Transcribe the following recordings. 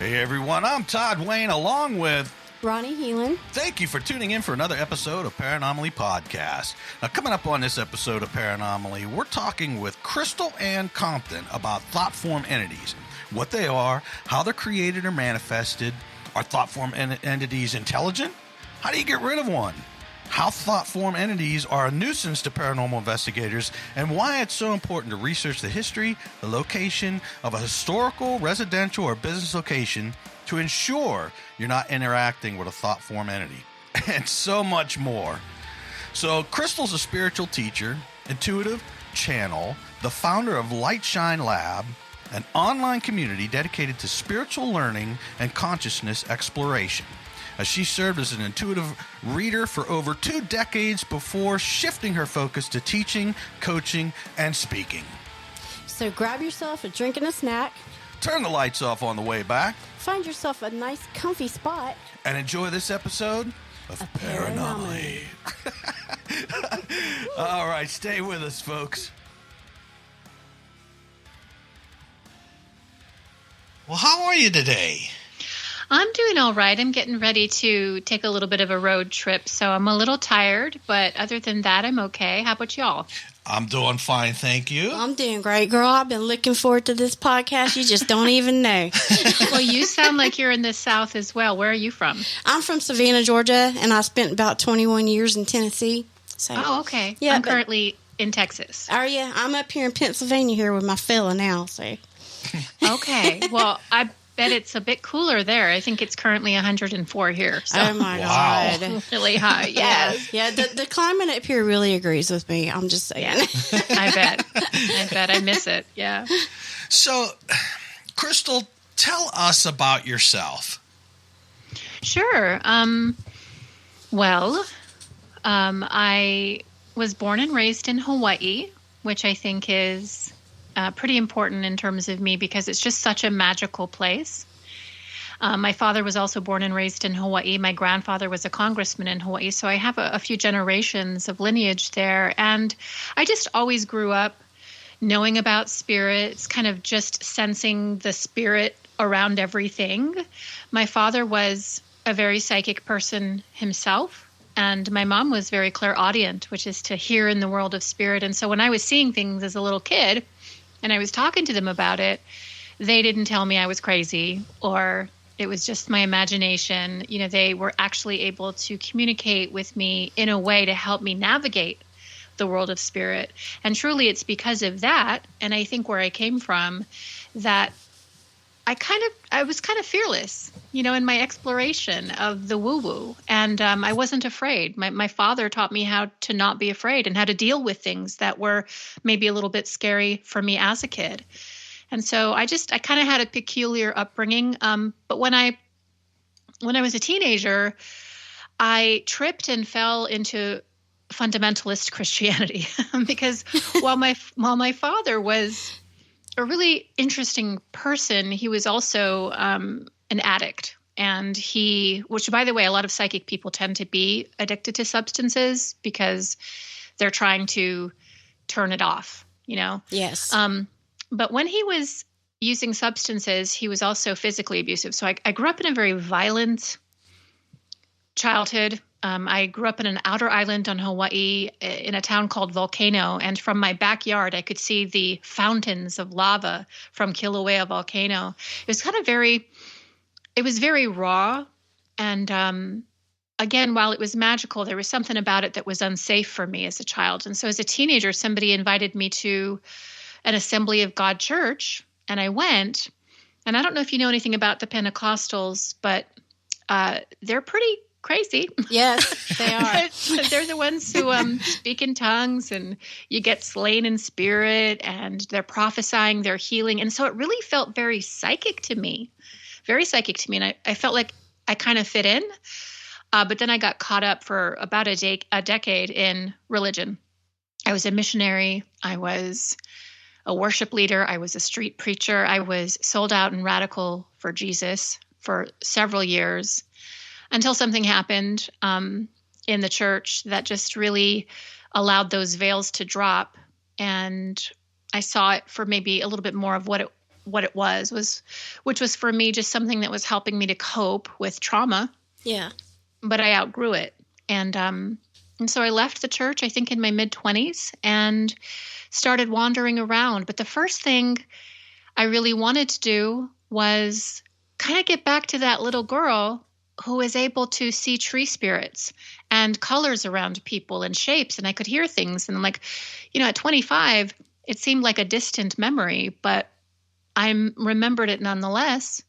Hey everyone, I'm Todd Wayne along with Ronnie Heelan. Thank you for tuning in for another episode of Paranomaly Podcast. Now, coming up on this episode of Paranomaly, we're talking with Crystal Anne Compton about thought form entities, what they are, how they're created or manifested. Are thought form entities intelligent? How do you get rid of one? How thought form entities are a nuisance to paranormal investigators, and why it's so important to research the history, the location of a historical, residential, or business location to ensure you're not interacting with a thought form entity, and so much more. So Crystal's a spiritual teacher, intuitive channel, the founder of Lightshine Lab, an online community dedicated to spiritual learning and consciousness exploration. She served as an intuitive reader for over 2 decades before shifting her focus to teaching, coaching, and speaking. So grab yourself a drink and a snack. Turn the lights off on the way back. Find yourself a nice, comfy spot. And enjoy this episode of Paranomaly. All right, stay with us, folks. Well, how are you today? I'm doing all right. I'm getting ready to take a little bit of a road trip, so I'm a little tired, but other than that, I'm okay. How about y'all? I'm doing fine, thank you. I'm doing great, girl. I've been looking forward to this podcast. You just don't even know. Well, you sound like you're in the South as well. Where are you from? I'm from Savannah, Georgia, and I spent about 21 years in Tennessee. So, oh, okay. Yeah, I'm currently in Texas. Are you? I'm up here in Pennsylvania here with my fella now, so. Okay. Well, I bet it's a bit cooler there. I think it's currently 104 here. So. Oh, my God. Really high, yes. Yeah, the climate up here really agrees with me. I'm just saying. Yeah. I bet. I miss it, yeah. So, Crystal, tell us about yourself. Sure. I was born and raised in Hawaii, which I think is pretty important in terms of me because it's just such a magical place. My father was also born and raised in Hawaii. My grandfather was a congressman in Hawaii, so I have a few generations of lineage there. And I just always grew up knowing about spirits, kind of just sensing the spirit around everything. My father was a very psychic person himself, and my mom was very clairaudient, which is to hear in the world of spirit. And so when I was seeing things as a little kid, and I was talking to them about it, they didn't tell me I was crazy or it was just my imagination. You know, they were actually able to communicate with me in a way to help me navigate the world of spirit. And truly it's because of that, and I think where I came from, that I was kind of fearless, you know, in my exploration of the woo-woo. And I wasn't afraid. My father taught me how to not be afraid and how to deal with things that were maybe a little bit scary for me as a kid. And so I kind of had a peculiar upbringing. But when I was a teenager, I tripped and fell into fundamentalist Christianity because while my father was a really interesting person, he was also an addict. And which by the way, a lot of psychic people tend to be addicted to substances because they're trying to turn it off, you know? Yes. But when he was using substances, he was also physically abusive. So I grew up in a very violent childhood. I grew up in an outer island on Hawaii in a town called Volcano. And from my backyard, I could see the fountains of lava from Kilauea volcano. It was very raw. And again, while it was magical, there was something about it that was unsafe for me as a child. And so as a teenager, somebody invited me to an Assembly of God church, and I went. And I don't know if you know anything about the Pentecostals, but they're pretty crazy. Yes, they are. They're the ones who speak in tongues, and you get slain in spirit, and they're prophesying, they're healing. And so it really felt very psychic to me. And I felt like I kind of fit in. But then I got caught up for about a decade in religion. I was a missionary. I was a worship leader. I was a street preacher. I was sold out and radical for Jesus for several years until something happened in the church that just really allowed those veils to drop. And I saw it for maybe a little bit more of what what it was, which was for me just something that was helping me to cope with trauma. Yeah. But I outgrew it. And so I left the church, I think in my mid-20s, and started wandering around. But the first thing I really wanted to do was kind of get back to that little girl who was able to see tree spirits and colors around people and shapes. And I could hear things. And like, at 25, it seemed like a distant memory, but I remembered it nonetheless.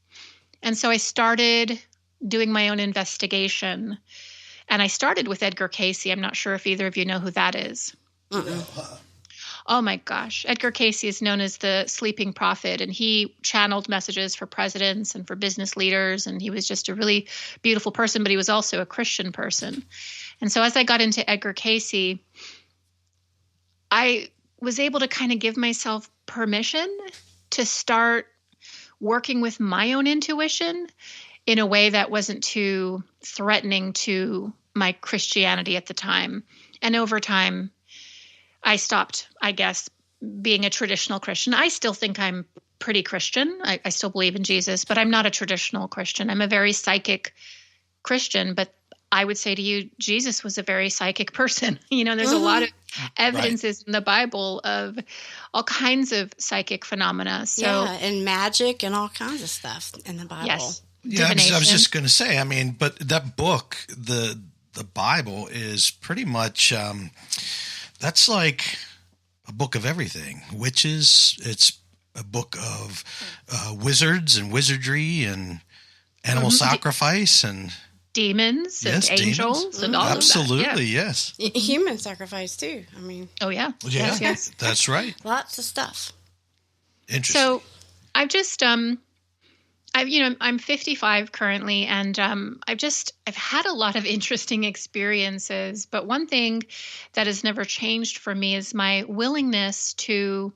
And so I started doing my own investigation. And I started with Edgar Cayce. I'm not sure if either of you know who that is. Oh my gosh. Edgar Cayce is known as the sleeping prophet, and he channeled messages for presidents and for business leaders. And he was just a really beautiful person, but he was also a Christian person. And so as I got into Edgar Cayce, I was able to kind of give myself permission to start working with my own intuition in a way that wasn't too threatening to my Christianity at the time. And over time, I stopped, I guess, being a traditional Christian. I still think I'm pretty Christian. I still believe in Jesus, but I'm not a traditional Christian. I'm a very psychic Christian, but I would say to you, Jesus was a very psychic person. There's a lot of evidences in the Bible of all kinds of psychic phenomena. So, and magic and all kinds of stuff in the Bible. Yes. Yeah, I was just going to say, but that book, the Bible, is pretty much, that's like a book of everything. Witches, it's a book of wizards and wizardry and animal sacrifice and demons and angels and all absolutely, of that. Yeah. Yes. Human sacrifice too. Oh yeah. Yeah, yes. That's right. Lots of stuff. Interesting. So I've just, I'm 55 currently, and I've had a lot of interesting experiences, but one thing that has never changed for me is my willingness to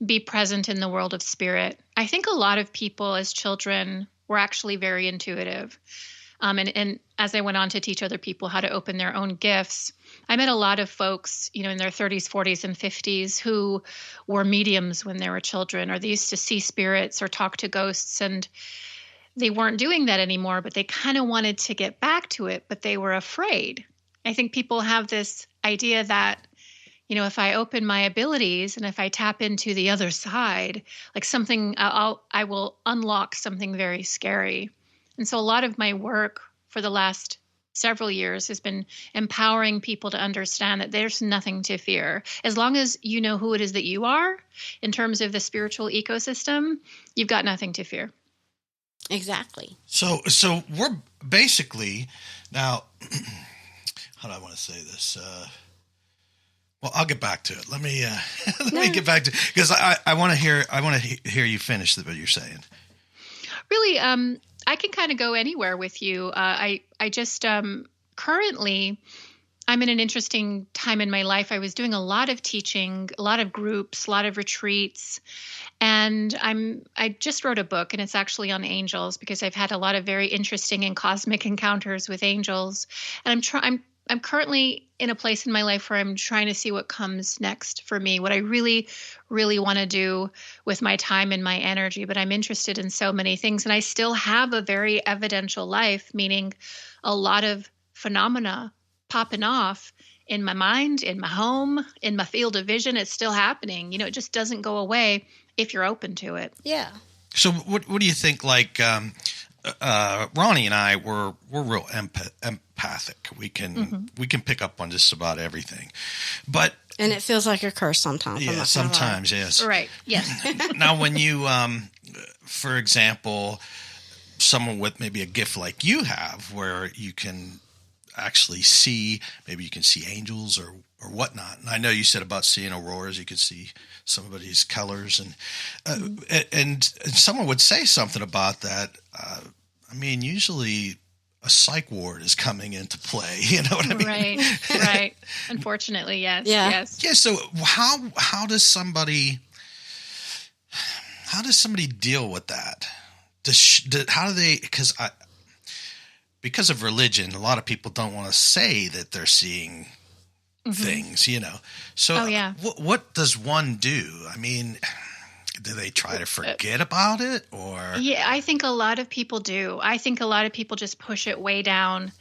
be present in the world of spirit. I think a lot of people as children were actually very intuitive. And as I went on to teach other people how to open their own gifts, I met a lot of folks, in their 30s, 40s, and 50s who were mediums when they were children, or they used to see spirits or talk to ghosts, and they weren't doing that anymore, but they kind of wanted to get back to it, but they were afraid. I think people have this idea that, if I open my abilities and if I tap into the other side, like I will unlock something very scary. And so a lot of my work for the last several years has been empowering people to understand that there's nothing to fear. As long as you know who it is that you are in terms of the spiritual ecosystem, you've got nothing to fear. Exactly. So we're basically now, how do I want to say this? Well, I'll get back to it. Let me get back to, because I want to hear you finish what you're saying. Really, I can kind of go anywhere with you. I just currently, I'm in an interesting time in my life. I was doing a lot of teaching, a lot of groups, a lot of retreats, and I just wrote a book, and it's actually on angels because I've had a lot of very interesting and cosmic encounters with angels, and I'm currently in a place in my life where I'm trying to see what comes next for me, what I really, really want to do with my time and my energy. But I'm interested in so many things. And I still have a very evidential life, meaning a lot of phenomena popping off in my mind, in my home, in my field of vision. It's still happening. It just doesn't go away if you're open to it. Yeah. So what do you think? Like Ronnie and I were real empathic. We can pick up on just about everything, and it feels like a curse sometimes. Yeah, sometimes, yes. Right. Yes. Now, when you, for example, someone with maybe a gift like you have, where you can actually see, maybe you can see angels or whatnot. And I know you said about seeing auroras, you could see somebody's colors, and someone would say something about that. Usually a psych ward is coming into play. You know what I mean? Right. Unfortunately, yes. Yeah. Yes. Yeah. So how does somebody deal with that? How do they? Because of religion, a lot of people don't want to say that they're seeing things, So oh, yeah. what does one do? do they try to forget about it, or? Yeah, I think a lot of people do. I think a lot of people just push it way down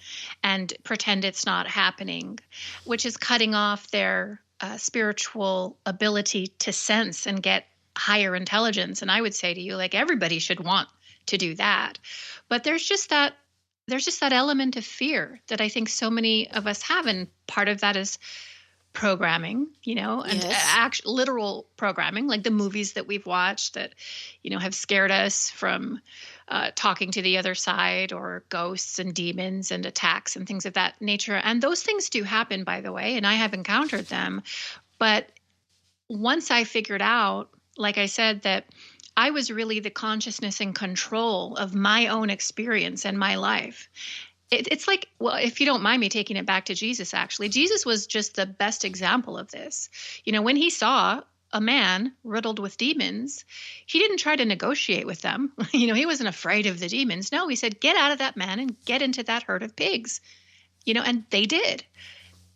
and pretend it's not happening, which is cutting off their spiritual ability to sense and get higher intelligence. And I would say to you, like, everybody should want to do that. But there's just that element of fear that I think so many of us have. And part of that is programming, and Yes. literal programming, like the movies that we've watched that, have scared us from talking to the other side, or ghosts and demons and attacks and things of that nature. And those things do happen, by the way, and I have encountered them. But once I figured out, like I said, that I was really the consciousness and control of my own experience and my life. It's like, well, if you don't mind me taking it back to Jesus, actually, Jesus was just the best example of this. When he saw a man riddled with demons, he didn't try to negotiate with them. He wasn't afraid of the demons. No, he said, get out of that man and get into that herd of pigs. And they did.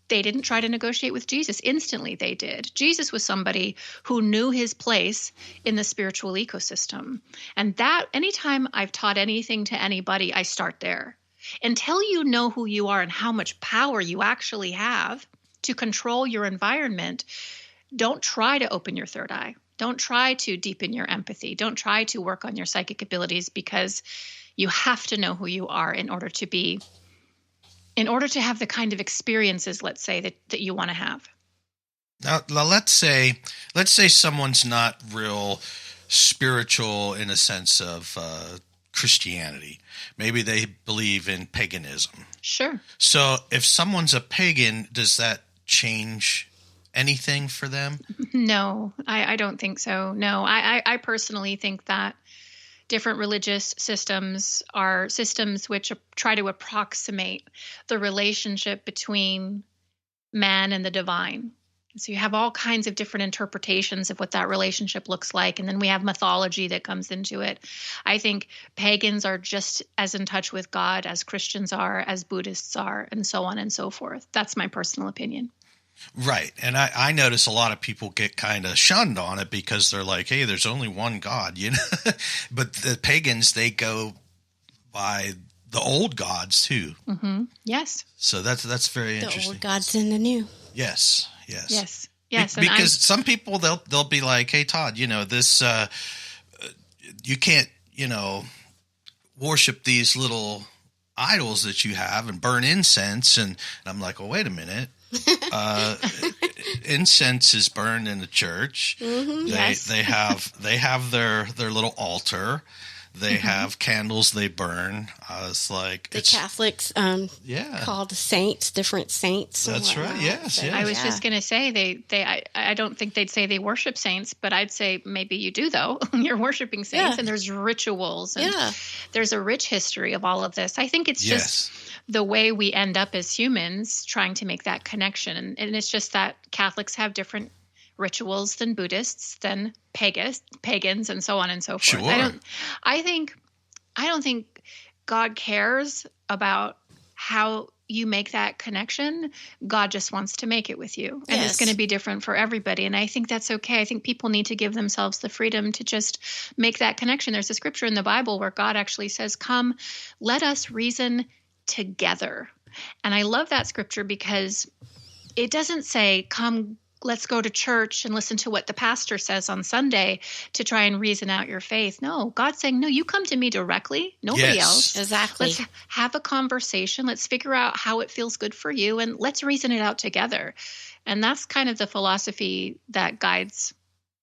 They didn't try to negotiate with Jesus. Instantly, they did. Jesus was somebody who knew his place in the spiritual ecosystem. And that, anytime I've taught anything to anybody, I start there. Until you know who you are and how much power you actually have to control your environment, don't try to open your third eye. Don't try to deepen your empathy. Don't try to work on your psychic abilities, because you have to know who you are in order to have the kind of experiences, let's say, that you want to have. Now, let's say someone's not real spiritual in a sense of Christianity. Maybe they believe in paganism. Sure. So if someone's a pagan, does that change anything for them? No, I don't think so. No, I personally think that different religious systems are systems which try to approximate the relationship between man and the divine. So you have all kinds of different interpretations of what that relationship looks like. And then we have mythology that comes into it. I think pagans are just as in touch with God as Christians are, as Buddhists are, and so on and so forth. That's my personal opinion. Right. And I notice a lot of people get kind of shunned on it because they're like, hey, there's only one God, But the pagans, they go by the old gods too. Mm-hmm. Yes. So that's very The interesting. old gods and the new. Yes. Yes. Because some people they'll be like, hey, Todd, this you can't worship these little idols that you have and burn incense, and I'm like, well, wait a minute. Incense is burned in the church. Mm-hmm. They have their little altar. They have candles they burn. It's like The Catholics called saints, different saints. and That's right. whatnot. Yes, So, yes. I was just going to say I don't think they'd say they worship saints, but I'd say maybe you do, though. You're worshiping saints, Yeah. and there's rituals, and there's a rich history of all of this. I think it's just the way we end up as humans trying to make that connection. And it's just that Catholics have different rituals than Buddhists, than pagans, and so on and so forth. Sure. I don't think God cares about how you make that connection. God just wants to make it with you. And it's Yes. going to be different for everybody. And I think that's okay. I think people need to give themselves the freedom to just make that connection. There's a scripture in the Bible where God actually says, come, let us reason together. And I love that scripture because it doesn't say, come, let's go to church and listen to what the pastor says on Sunday to try and reason out your faith. No, God's saying, no, you come to me directly, nobody else. Exactly. Let's have a conversation. Let's figure out how it feels good for you, and let's reason it out together. And that's kind of the philosophy that guides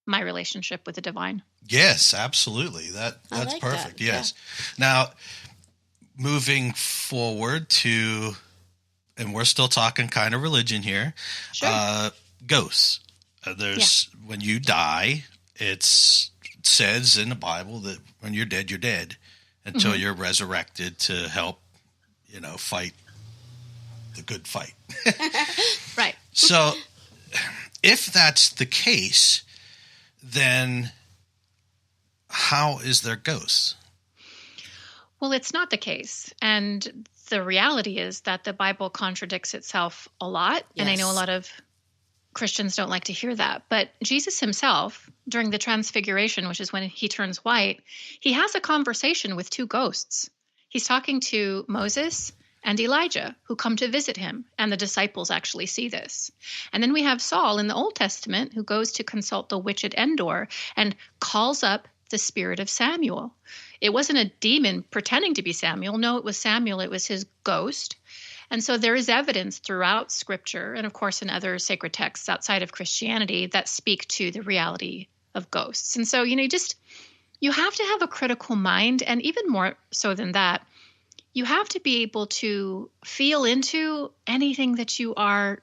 my relationship with the divine. Yes, absolutely. That's like perfect. that, Yes. Now, moving forward to, and we're still talking kind of religion here. Sure. Ghosts. When you die, it says in the Bible that when you're dead until you're resurrected to help, fight the good fight. Right. So if that's the case, then how is there ghosts? Well, it's not the case. And the reality is that the Bible contradicts itself a lot. And I know a Yes. lot of Christians don't like to hear that. But Jesus himself, during the transfiguration, which is when he turns white, he has a conversation with two ghosts. He's talking to Moses and Elijah, who come to visit him, and the disciples actually see this. And then we have Saul in the Old Testament, who goes to consult the witch at Endor and calls up the spirit of Samuel. It wasn't a demon pretending to be Samuel. No, it was Samuel. It was his ghost. And so there is evidence throughout Scripture, and of course in other sacred texts outside of Christianity, that speak to the reality of ghosts. And so, you have to have a critical mind, and even more so than that, you have to be able to feel into anything that you are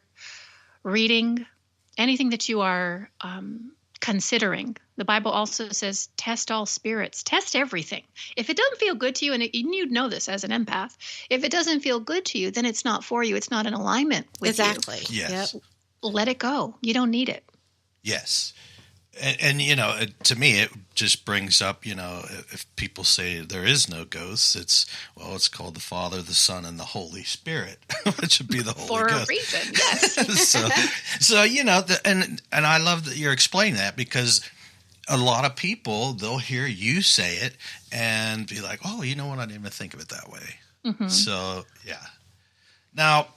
reading, anything that you are considering. The Bible also says, test all spirits, test everything. If it doesn't feel good to you, and you'd know this as an empath, if it doesn't feel good to you, then it's not for you. It's not in alignment with you. Exactly. Yes. Yep. Let it go. You don't need it. Yes. And to me, it just brings up, if people say there is no ghosts, it's called the Father, the Son, and the Holy Spirit, which would be the Holy Ghost. For a reason, yes. so and I love that you're explaining that, because a lot of people, they'll hear you say it and be like, oh, you know what? I didn't even think of it that way. Mm-hmm. So, yeah. Now,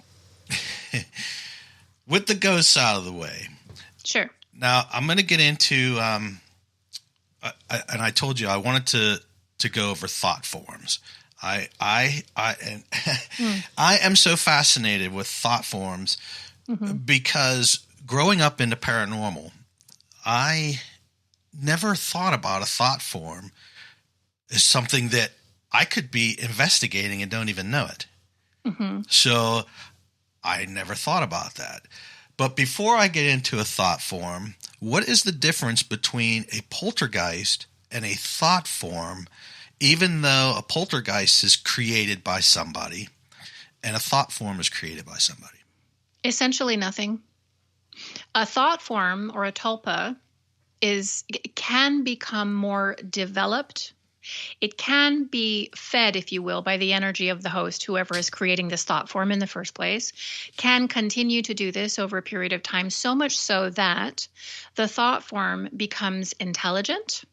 with the ghosts out of the way. Sure. Now, I'm going to get into, and I told you I wanted to go over thought forms. I am so fascinated with thought forms because growing up into paranormal, I never thought about a thought form as something that I could be investigating and don't even know it. Mm-hmm. So I never thought about that. But before I get into a thought form, what is the difference between a poltergeist and a thought form, even though a poltergeist is created by somebody and a thought form is created by somebody? Essentially nothing. A thought form or a tulpa can become more developed. It can be fed, if you will, by the energy of the host, whoever is creating this thought form in the first place, can continue to do this over a period of time, so much so that the thought form becomes intelligent,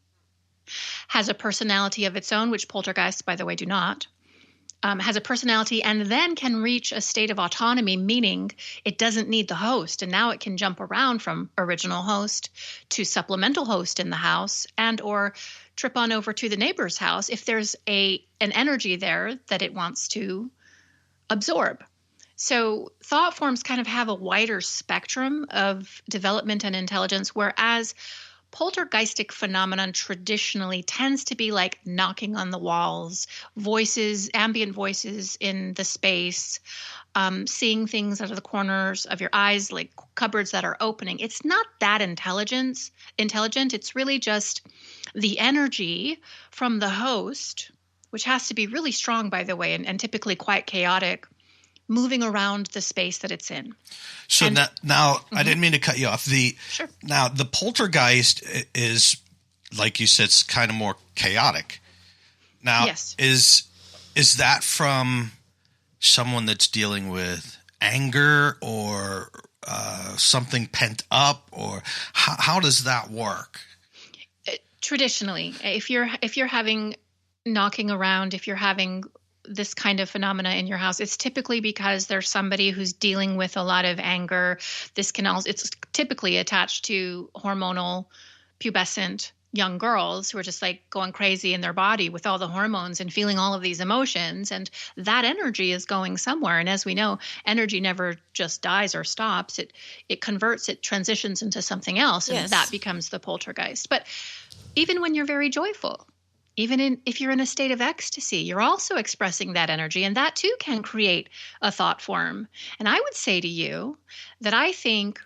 has a personality of its own, which poltergeists, by the way, do not, has a personality, and then can reach a state of autonomy, meaning it doesn't need the host. And now it can jump around from original host to supplemental host in the house, and or trip on over to the neighbor's house if there's an energy there that it wants to absorb. So thought forms kind of have a wider spectrum of development and intelligence, whereas poltergeistic phenomenon traditionally tends to be like knocking on the walls, voices, ambient voices in the space, seeing things out of the corners of your eyes, like cupboards that are opening. It's not that intelligent. It's really just the energy from the host, which has to be really strong, by the way, and typically quite chaotic, moving around the space that it's in. So now I didn't mean to cut you off. Sure. Now, the poltergeist is, like you said, it's kind of more chaotic. Now, yes. Is that from someone that's dealing with anger or something pent up, or how does that work? Traditionally, if you're having knocking around, if you're having this kind of phenomena in your house, it's typically because there's somebody who's dealing with a lot of anger. It's typically attached to hormonal, pubescent young girls who are just like going crazy in their body with all the hormones and feeling all of these emotions. And that energy is going somewhere. And as we know, energy never just dies or stops. It converts, it transitions into something else. And Yes. that becomes the poltergeist. But even when you're very joyful, if you're in a state of ecstasy, you're also expressing that energy, and that too can create a thought form. And I would say to you that I think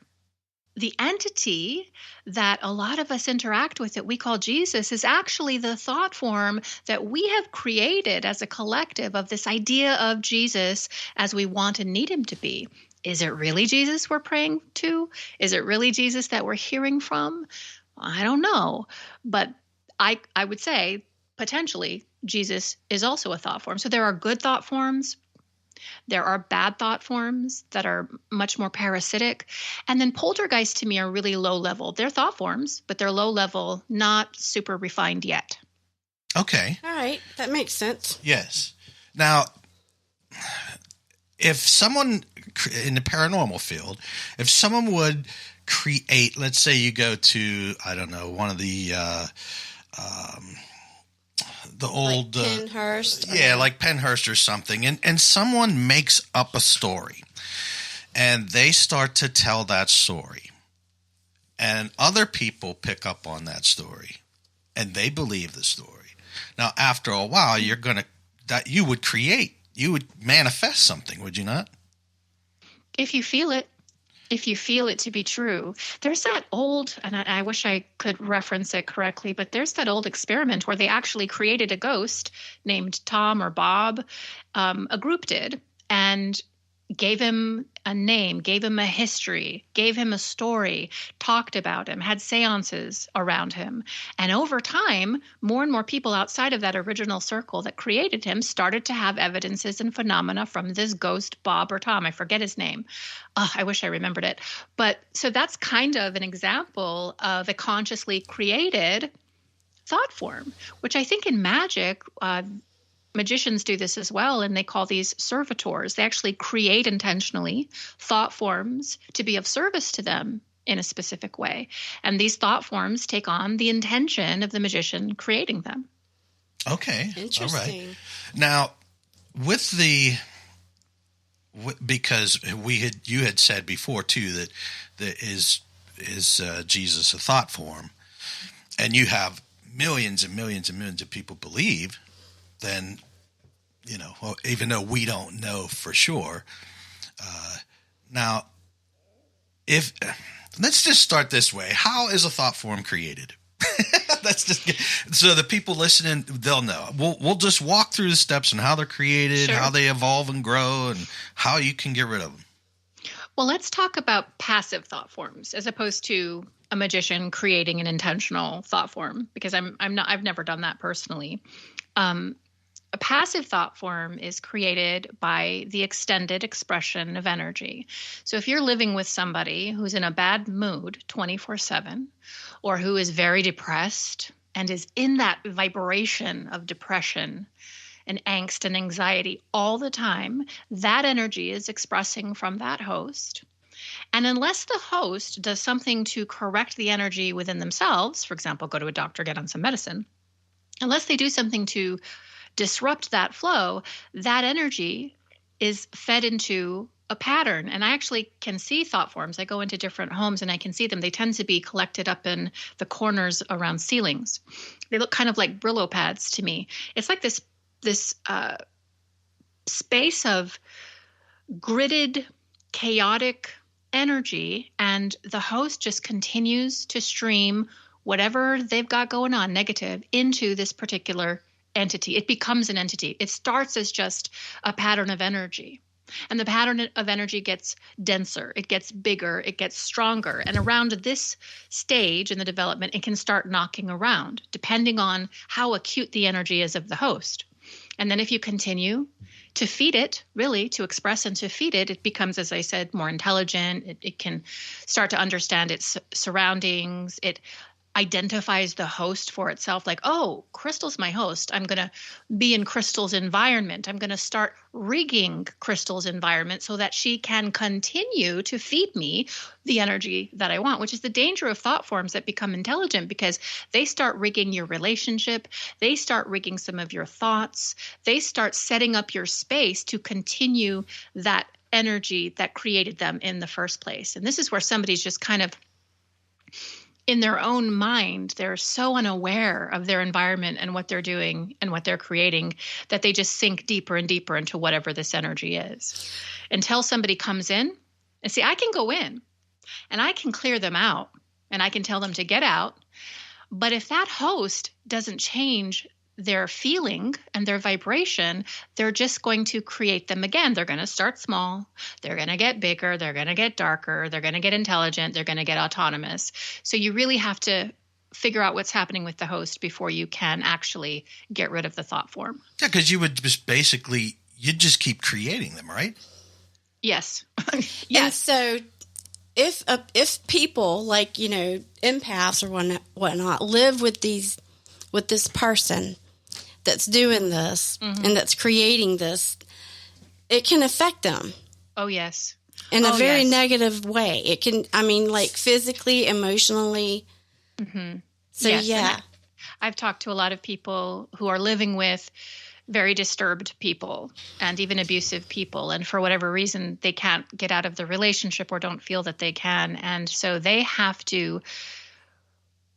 the entity that a lot of us interact with that we call Jesus is actually the thought form that we have created as a collective of this idea of Jesus as we want and need him to be. Is it really Jesus we're praying to? Is it really Jesus that we're hearing from? I don't know. But I would say potentially Jesus is also a thought form. So there are good thought forms There are bad thought forms that are much more parasitic. And then poltergeists to me are really low level. They're thought forms, but they're low level, not super refined yet. Okay. All right. That makes sense. Yes. Now, if someone in the paranormal field, if someone would create, let's say you go to, I don't know, one of the old like Penhurst. like Penhurst or something, and someone makes up a story, and they start to tell that story, and other people pick up on that story, and they believe the story. Now, after a while, you would manifest something, would you not? If you feel it. If you feel it to be true. There's that old, and I wish I could reference it correctly, but there's that old experiment where they actually created a ghost named Tom or Bob, a group did, and gave him a name, gave him a history, gave him a story, talked about him, had seances around him. And over time, more and more people outside of that original circle that created him started to have evidences and phenomena from this ghost Bob or Tom. I forget his name. I wish I remembered it. But so that's kind of an example of a consciously created thought form, which I think in magic, magicians do this as well, and they call these servitors. They actually create intentionally thought forms to be of service to them in a specific way. And these thought forms take on the intention of the magician creating them. Okay. Interesting. All right. Now, because you had said before too that is Jesus a thought form, and you have millions and millions and millions of people believe, then, well, even though we don't know for sure. Now, let's just start this way. How is a thought form created? That's just so the people listening, they'll know. We'll just walk through the steps and how they're created, Sure. how they evolve and grow, and how you can get rid of them. Well, let's talk about passive thought forms as opposed to a magician creating an intentional thought form, because I've never done that personally. A passive thought form is created by the extended expression of energy. So if you're living with somebody who's in a bad mood 24/7, or who is very depressed and is in that vibration of depression and angst and anxiety all the time, that energy is expressing from that host. And unless the host does something to correct the energy within themselves, for example, go to a doctor, get on some medicine, unless they do something to disrupt that flow, that energy is fed into a pattern. And I actually can see thought forms. I go into different homes and I can see them. They tend to be collected up in the corners around ceilings. They look kind of like Brillo pads to me. It's like this space of gridded, chaotic energy, and the host just continues to stream whatever they've got going on negative into this particular entity. It becomes an entity. It starts as just a pattern of energy. And the pattern of energy gets denser, it gets bigger, it gets stronger. And around this stage in the development, it can start knocking around, depending on how acute the energy is of the host. And then if you continue to feed it, really to express and to feed it, it becomes, as I said, more intelligent. It can start to understand its surroundings. It identifies the host for itself, like, oh, Crystal's my host. I'm going to be in Crystal's environment. I'm going to start rigging Crystal's environment so that she can continue to feed me the energy that I want, which is the danger of thought forms that become intelligent, because they start rigging your relationship. They start rigging some of your thoughts. They start setting up your space to continue that energy that created them in the first place. And this is where somebody's just kind of in their own mind, they're so unaware of their environment and what they're doing and what they're creating that they just sink deeper and deeper into whatever this energy is. Until somebody comes in and see, I can go in and I can clear them out and I can tell them to get out. But if that host doesn't change their feeling and their vibration, they're just going to create them again. They're going to start small. They're going to get bigger. They're going to get darker. They're going to get intelligent. They're going to get autonomous. So you really have to figure out what's happening with the host before you can actually get rid of the thought form. Yeah, because you would just basically you just keep creating them, right? Yes. And Yes. so if people like, empaths or whatnot live with this person that's doing this and that's creating this, it can affect them Oh, yes. in a very yes. negative way. It can, like physically, emotionally. So, Yes, and yeah. I've talked to a lot of people who are living with very disturbed people and even abusive people. And for whatever reason, they can't get out of the relationship or don't feel that they can. And so they have to,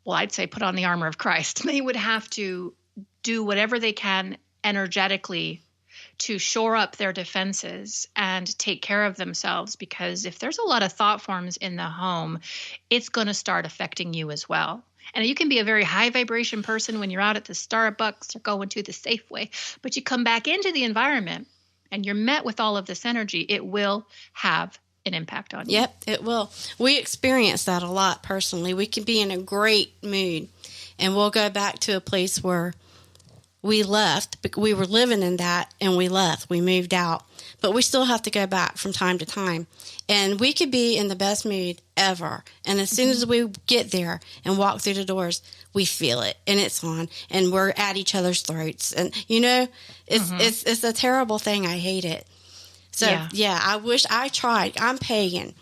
well, I'd say put on the armor of Christ. They would have to do whatever they can energetically to shore up their defenses and take care of themselves. Because if there's a lot of thought forms in the home, it's going to start affecting you as well. And you can be a very high vibration person when you're out at the Starbucks or going to the Safeway, but you come back into the environment and you're met with all of this energy, it will have an impact on you. Yep, it will. We experience that a lot personally. We can be in a great mood and we'll go back to a place where we left. We were living in that and we left. We moved out. But we still have to go back from time to time. And we could be in the best mood ever. And as soon as we get there and walk through the doors, we feel it and it's on and we're at each other's throats. And, it's a terrible thing. I hate it. So, yeah, I wish I tried. I'm pagan.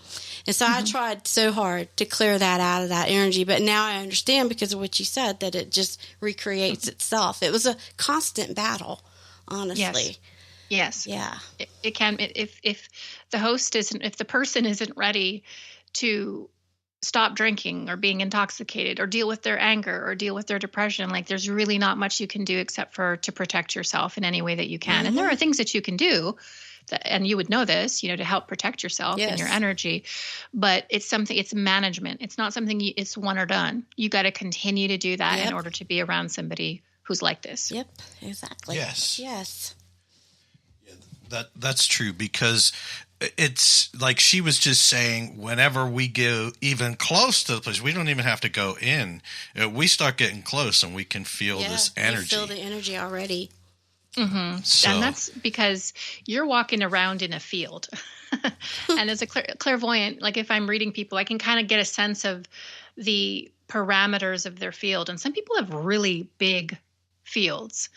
And so I tried so hard to clear that out of that energy. But now I understand because of what you said, that it just recreates itself. It was a constant battle, honestly. Yes. Yeah. It can, if the person isn't ready to stop drinking or being intoxicated or deal with their anger or deal with their depression, like there's really not much you can do except for to protect yourself in any way that you can. And there are things that you can do and you would know this, to help protect yourself and your energy, but it's management. It's not something it's one or done. You got to continue to do that in order to be around somebody who's like this. Yep, exactly. Yes. That's true, because it's like she was just saying, whenever we go even close to the place, we don't even have to go in. We start getting close and we can feel this energy. You feel the energy already. So. And that's because you're walking around in a field. And as a clairvoyant, like if I'm reading people, I can kind of get a sense of the parameters of their field. And some people have really big fields.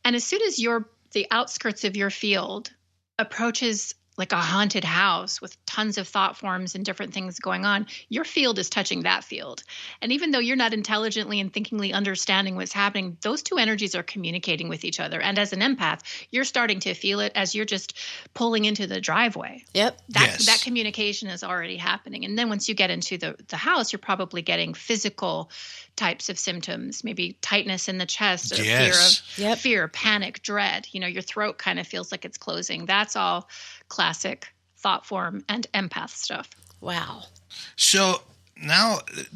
And as soon as the outskirts of your field approaches like a haunted house with tons of thought forms and different things going on, your field is touching that field. And even though you're not intelligently and thinkingly understanding what's happening, those two energies are communicating with each other. And as an empath, you're starting to feel it as you're just pulling into the driveway. Yep. That communication is already happening. And then once you get into the house, you're probably getting physical types of symptoms, maybe tightness in the chest, or fear, panic, dread. Your throat kind of feels like it's closing. That's all classic thought form and empath stuff. Wow. So now that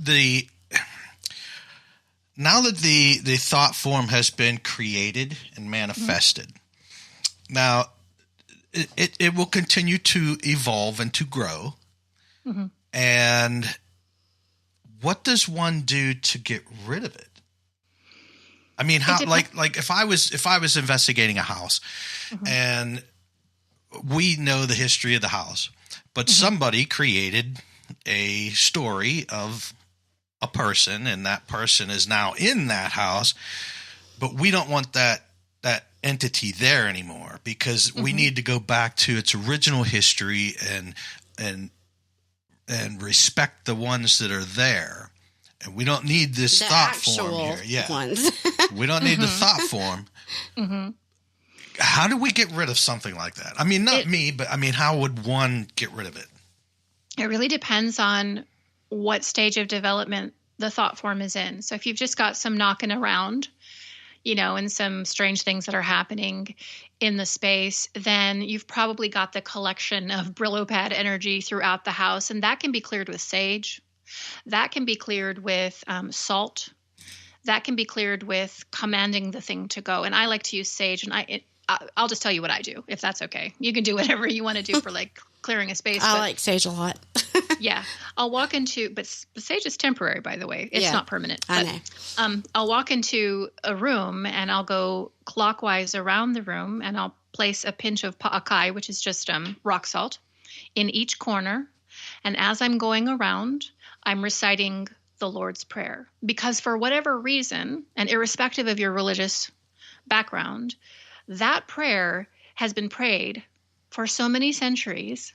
the thought form has been created and manifested, now it will continue to evolve and to grow. And what does one do to get rid of it? I mean, how like if I was investigating a house and we know the history of the house, but somebody created a story of a person and that person is now in that house, but we don't want that entity there anymore because we need to go back to its original history and respect the ones that are there. And we don't need this thought form here. Yeah. Ones. We don't need the thought form. How do we get rid of something like that? I mean, not me, but I mean, how would one get rid of it? It really depends on what stage of development the thought form is in. So if you've just got some knocking around, and some strange things that are happening in the space, then you've probably got the collection of Brillo pad energy throughout the house. And that can be cleared with sage. That can be cleared with salt. That can be cleared with commanding the thing to go. And I like to use sage. And I'll just tell you what I do, if that's okay. You can do whatever you want to do for like clearing a space. I like sage a lot. Yeah. I'll walk into, but sage is temporary, by the way. It's not permanent. I know. I'll walk into a room and I'll go clockwise around the room and I'll place a pinch of pa'akai, which is just rock salt, in each corner. And as I'm going around, I'm reciting the Lord's Prayer. Because for whatever reason, and irrespective of your religious background, that prayer has been prayed for so many centuries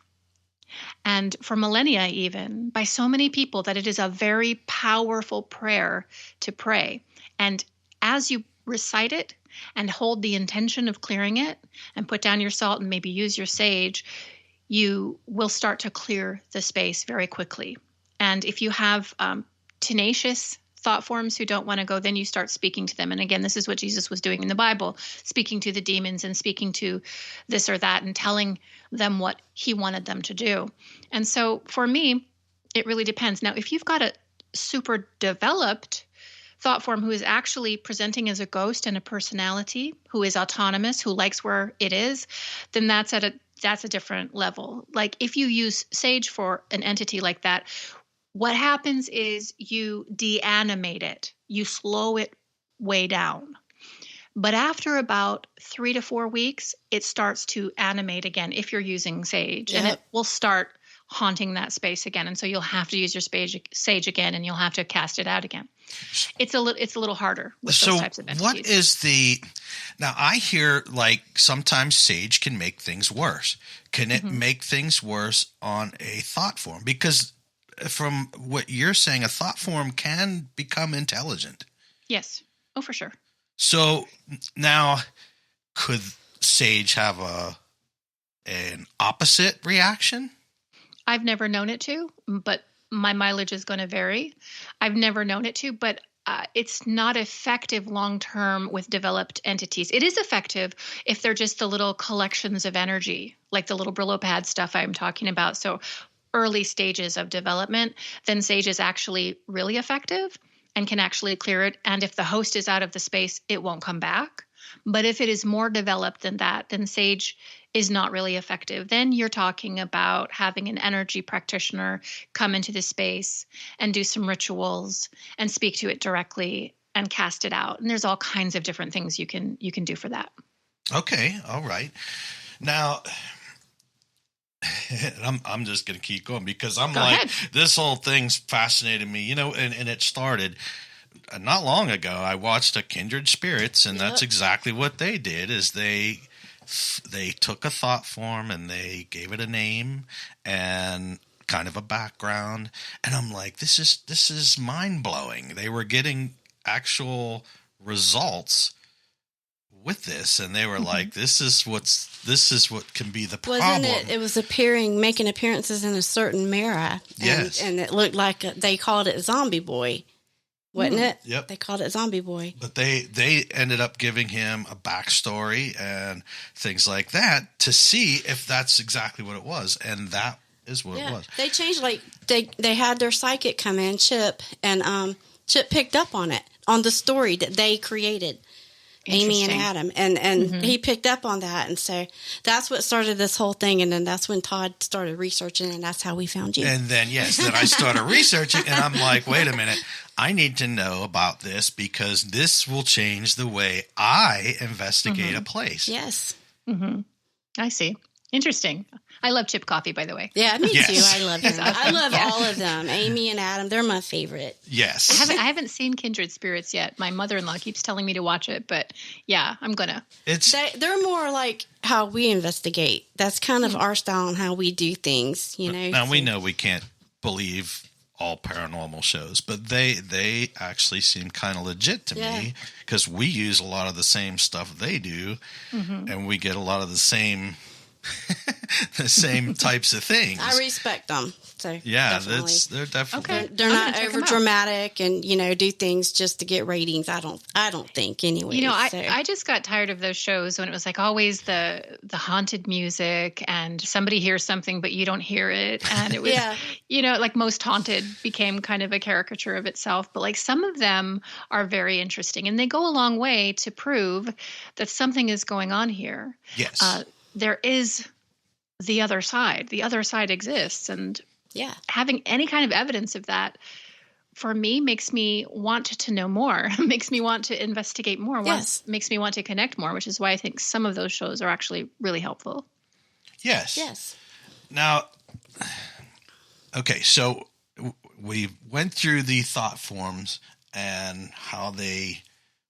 and for millennia even by so many people that it is a very powerful prayer to pray. And as you recite it and hold the intention of clearing it and put down your salt and maybe use your sage, you will start to clear the space very quickly. And if you have tenacious thought forms who don't want to go, then you start speaking to them. And again, this is what Jesus was doing in the Bible, speaking to the demons and speaking to this or that and telling them what he wanted them to do. And so for me, it really depends. Now, if you've got a super developed thought form who is actually presenting as a ghost and a personality, who is autonomous, who likes where it is, then that's a different level. Like if you use sage for an entity like that, what happens is you deanimate it, you slow it way down. But after about 3 to 4 weeks, it starts to animate again if you're using sage, and it will start haunting that space again. And so you'll have to use your sage again, and you'll have to cast it out again. It's a little harder with those types of entities. What is now I hear like sometimes sage can make things worse. Can it make things worse on a thought form? Because from what you're saying, a thought form can become intelligent. Yes. Oh, for sure. So now could sage have an opposite reaction? I've never known it to, but my mileage is going to vary. I've never known it to, but it's not effective long-term with developed entities. It is effective if they're just the little collections of energy, like the little Brillo pad stuff I'm talking about. So early stages of development, then sage is actually really effective and can actually clear it. And if the host is out of the space, it won't come back. But if it is more developed than that, then sage is not really effective. Then you're talking about having an energy practitioner come into the space and do some rituals and speak to it directly and cast it out. And there's all kinds of different things you can do for that. Okay. All right. Now, I'm just going to keep going because I'm this whole thing's fascinated me, and it started not long ago. I watched a Kindred Spirits, and that's exactly what they did is they took a thought form and they gave it a name and kind of a background. And I'm like, this is mind blowing. They were getting actual results with this, and they were like, this is what can be the problem. Wasn't it? It was making appearances in a certain mirror. Yes. And it looked like they called it Zombie Boy. Wasn't it? Yep. They called it Zombie Boy. But they ended up giving him a backstory and things like that to see if that's exactly what it was. And that is what it was. They changed, they had their psychic come in, Chip, and Chip picked up on it, on the story that they created. Amy and Adam, and he picked up on that, and so that's what started this whole thing, and then that's when Todd started researching, and that's how we found you. And then, then I started researching, and I'm like, wait a minute, I need to know about this because this will change the way I investigate a place. Yes. I see. Interesting. I love Chip Coffee, by the way. Yeah, me too. I love him. I love all of them. Amy and Adam, they're my favorite. Yes. I haven't seen Kindred Spirits yet. My mother-in-law keeps telling me to watch it, but yeah, I'm gonna. They're more like how we investigate. That's kind of our style and how we do things, Now we know we can't believe all paranormal shows, but they actually seem kind of legit to me because we use a lot of the same stuff they do, and we get a lot of the same types of things. I respect them. So they're definitely okay. They're not over dramatic and do things just to get ratings. I don't think anyway. I just got tired of those shows when it was like always the haunted music and somebody hears something but you don't hear it, and it was like Most Haunted became kind of a caricature of itself. But like some of them are very interesting and they go a long way to prove that something is going on here. Yes. There is the other side. The other side exists, and having any kind of evidence of that for me, makes me want to know more, makes me want to investigate more, Yes. makes me want to connect more, which is why I think some of those shows are actually really helpful. Yes. Yes. Now, okay, so we went through the thought forms and how they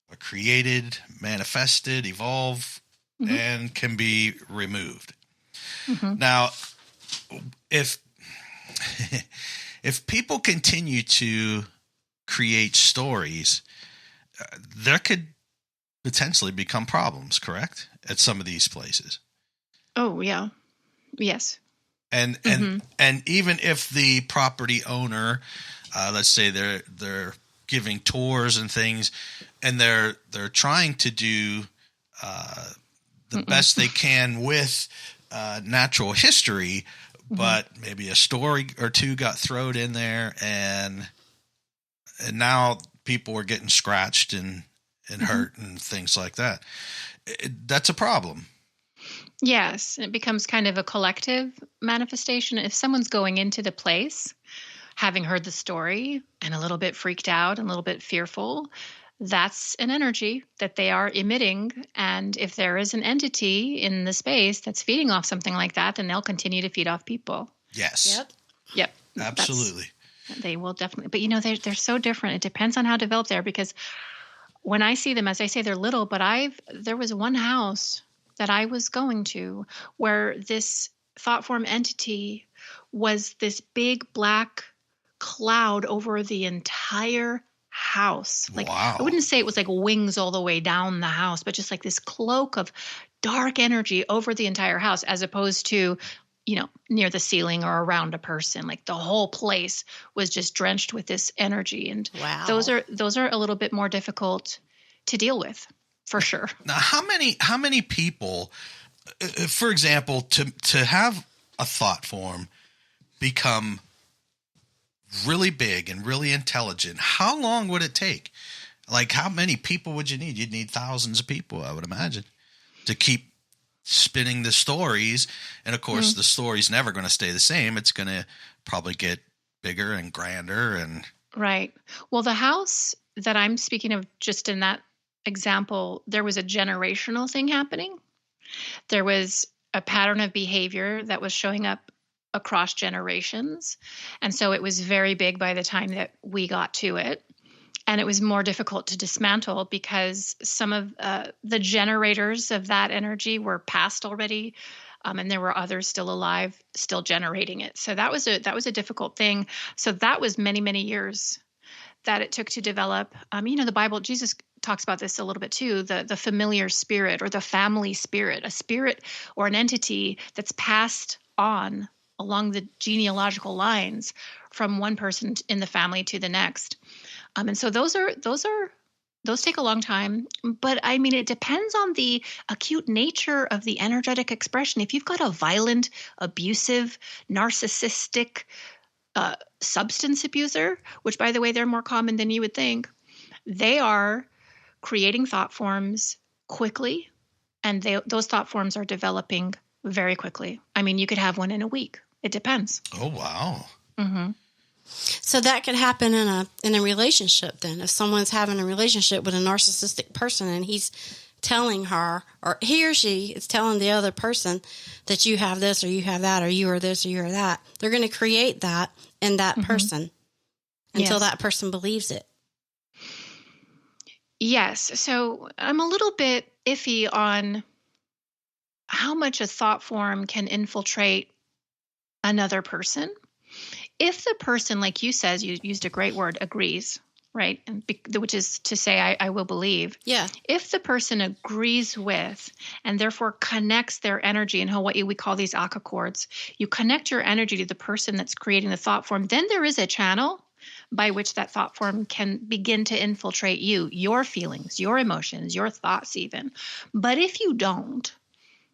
are created, manifested, evolve, and can be removed. Now, if people continue to create stories, there could potentially become problems, correct? At some of these places. Oh, yeah. Yes. And even if the property owner, let's say they're giving tours and things, and they're trying to do the best they can with natural history, but maybe a story or two got thrown in there, and now people are getting scratched and hurt and things like that. That's a problem. Yes, it becomes kind of a collective manifestation. If someone's going into the place, having heard the story and a little bit freaked out and a little bit fearful, that's an energy that they are emitting. And if there is an entity in the space that's feeding off something like that, then they'll continue to feed off people. Yes. Yep. Absolutely. They will definitely. But, they're so different. It depends on how developed they are, because when I see them, as I say, they're little, but there was one house that I was going to where this thought form entity was this big black cloud over the entire house. Like, wow. I wouldn't say it was like wings all the way down the house, but just like this cloak of dark energy over the entire house, as opposed to, near the ceiling or around a person. Like the whole place was just drenched with this energy. And Wow. those are a little bit more difficult to deal with, for sure. Now, how many people, for example, to have a thought form become really big and really intelligent, how long would it take? Like, how many people would you need? You'd need thousands of people, I would imagine, to keep spinning the stories. And of course, the story's never going to stay the same. It's going to probably get bigger and grander. And right. Well, the house that I'm speaking of, just in that example, there was a generational thing happening. There was a pattern of behavior that was showing up across generations. And so it was very big by the time that we got to it. And it was more difficult to dismantle because some of the generators of that energy were passed already. And there were others still alive, still generating it. So that was a difficult thing. So that was many, many years that it took to develop. The Bible, Jesus talks about this a little bit too, the familiar spirit or the family spirit, a spirit or an entity that's passed on along the genealogical lines from one person in the family to the next. And so those take a long time, but I mean, it depends on the acute nature of the energetic expression. If you've got a violent, abusive, narcissistic, substance abuser, which, by the way, they're more common than you would think, they are creating thought forms quickly, and those thought forms are developing very quickly. I mean, you could have one in a week. It depends. oh, wow. Mm-hmm. So that could happen in a relationship then. If someone's having a relationship with a narcissistic person and he's telling her, or he or she is telling the other person that you have this or you have that or you are this or you are that, they're going to create that in that person until that person believes it. Yes. So I'm a little bit iffy on how much a thought form can infiltrate another person. If the person, like you said, you used a great word, agrees, right? And which is to say, I will believe. Yeah. If the person agrees with and therefore connects their energy, in Hawaii we call these aka cords, you connect your energy to the person that's creating the thought form, then there is a channel by which that thought form can begin to infiltrate you, your feelings, your emotions, your thoughts even. But if you don't,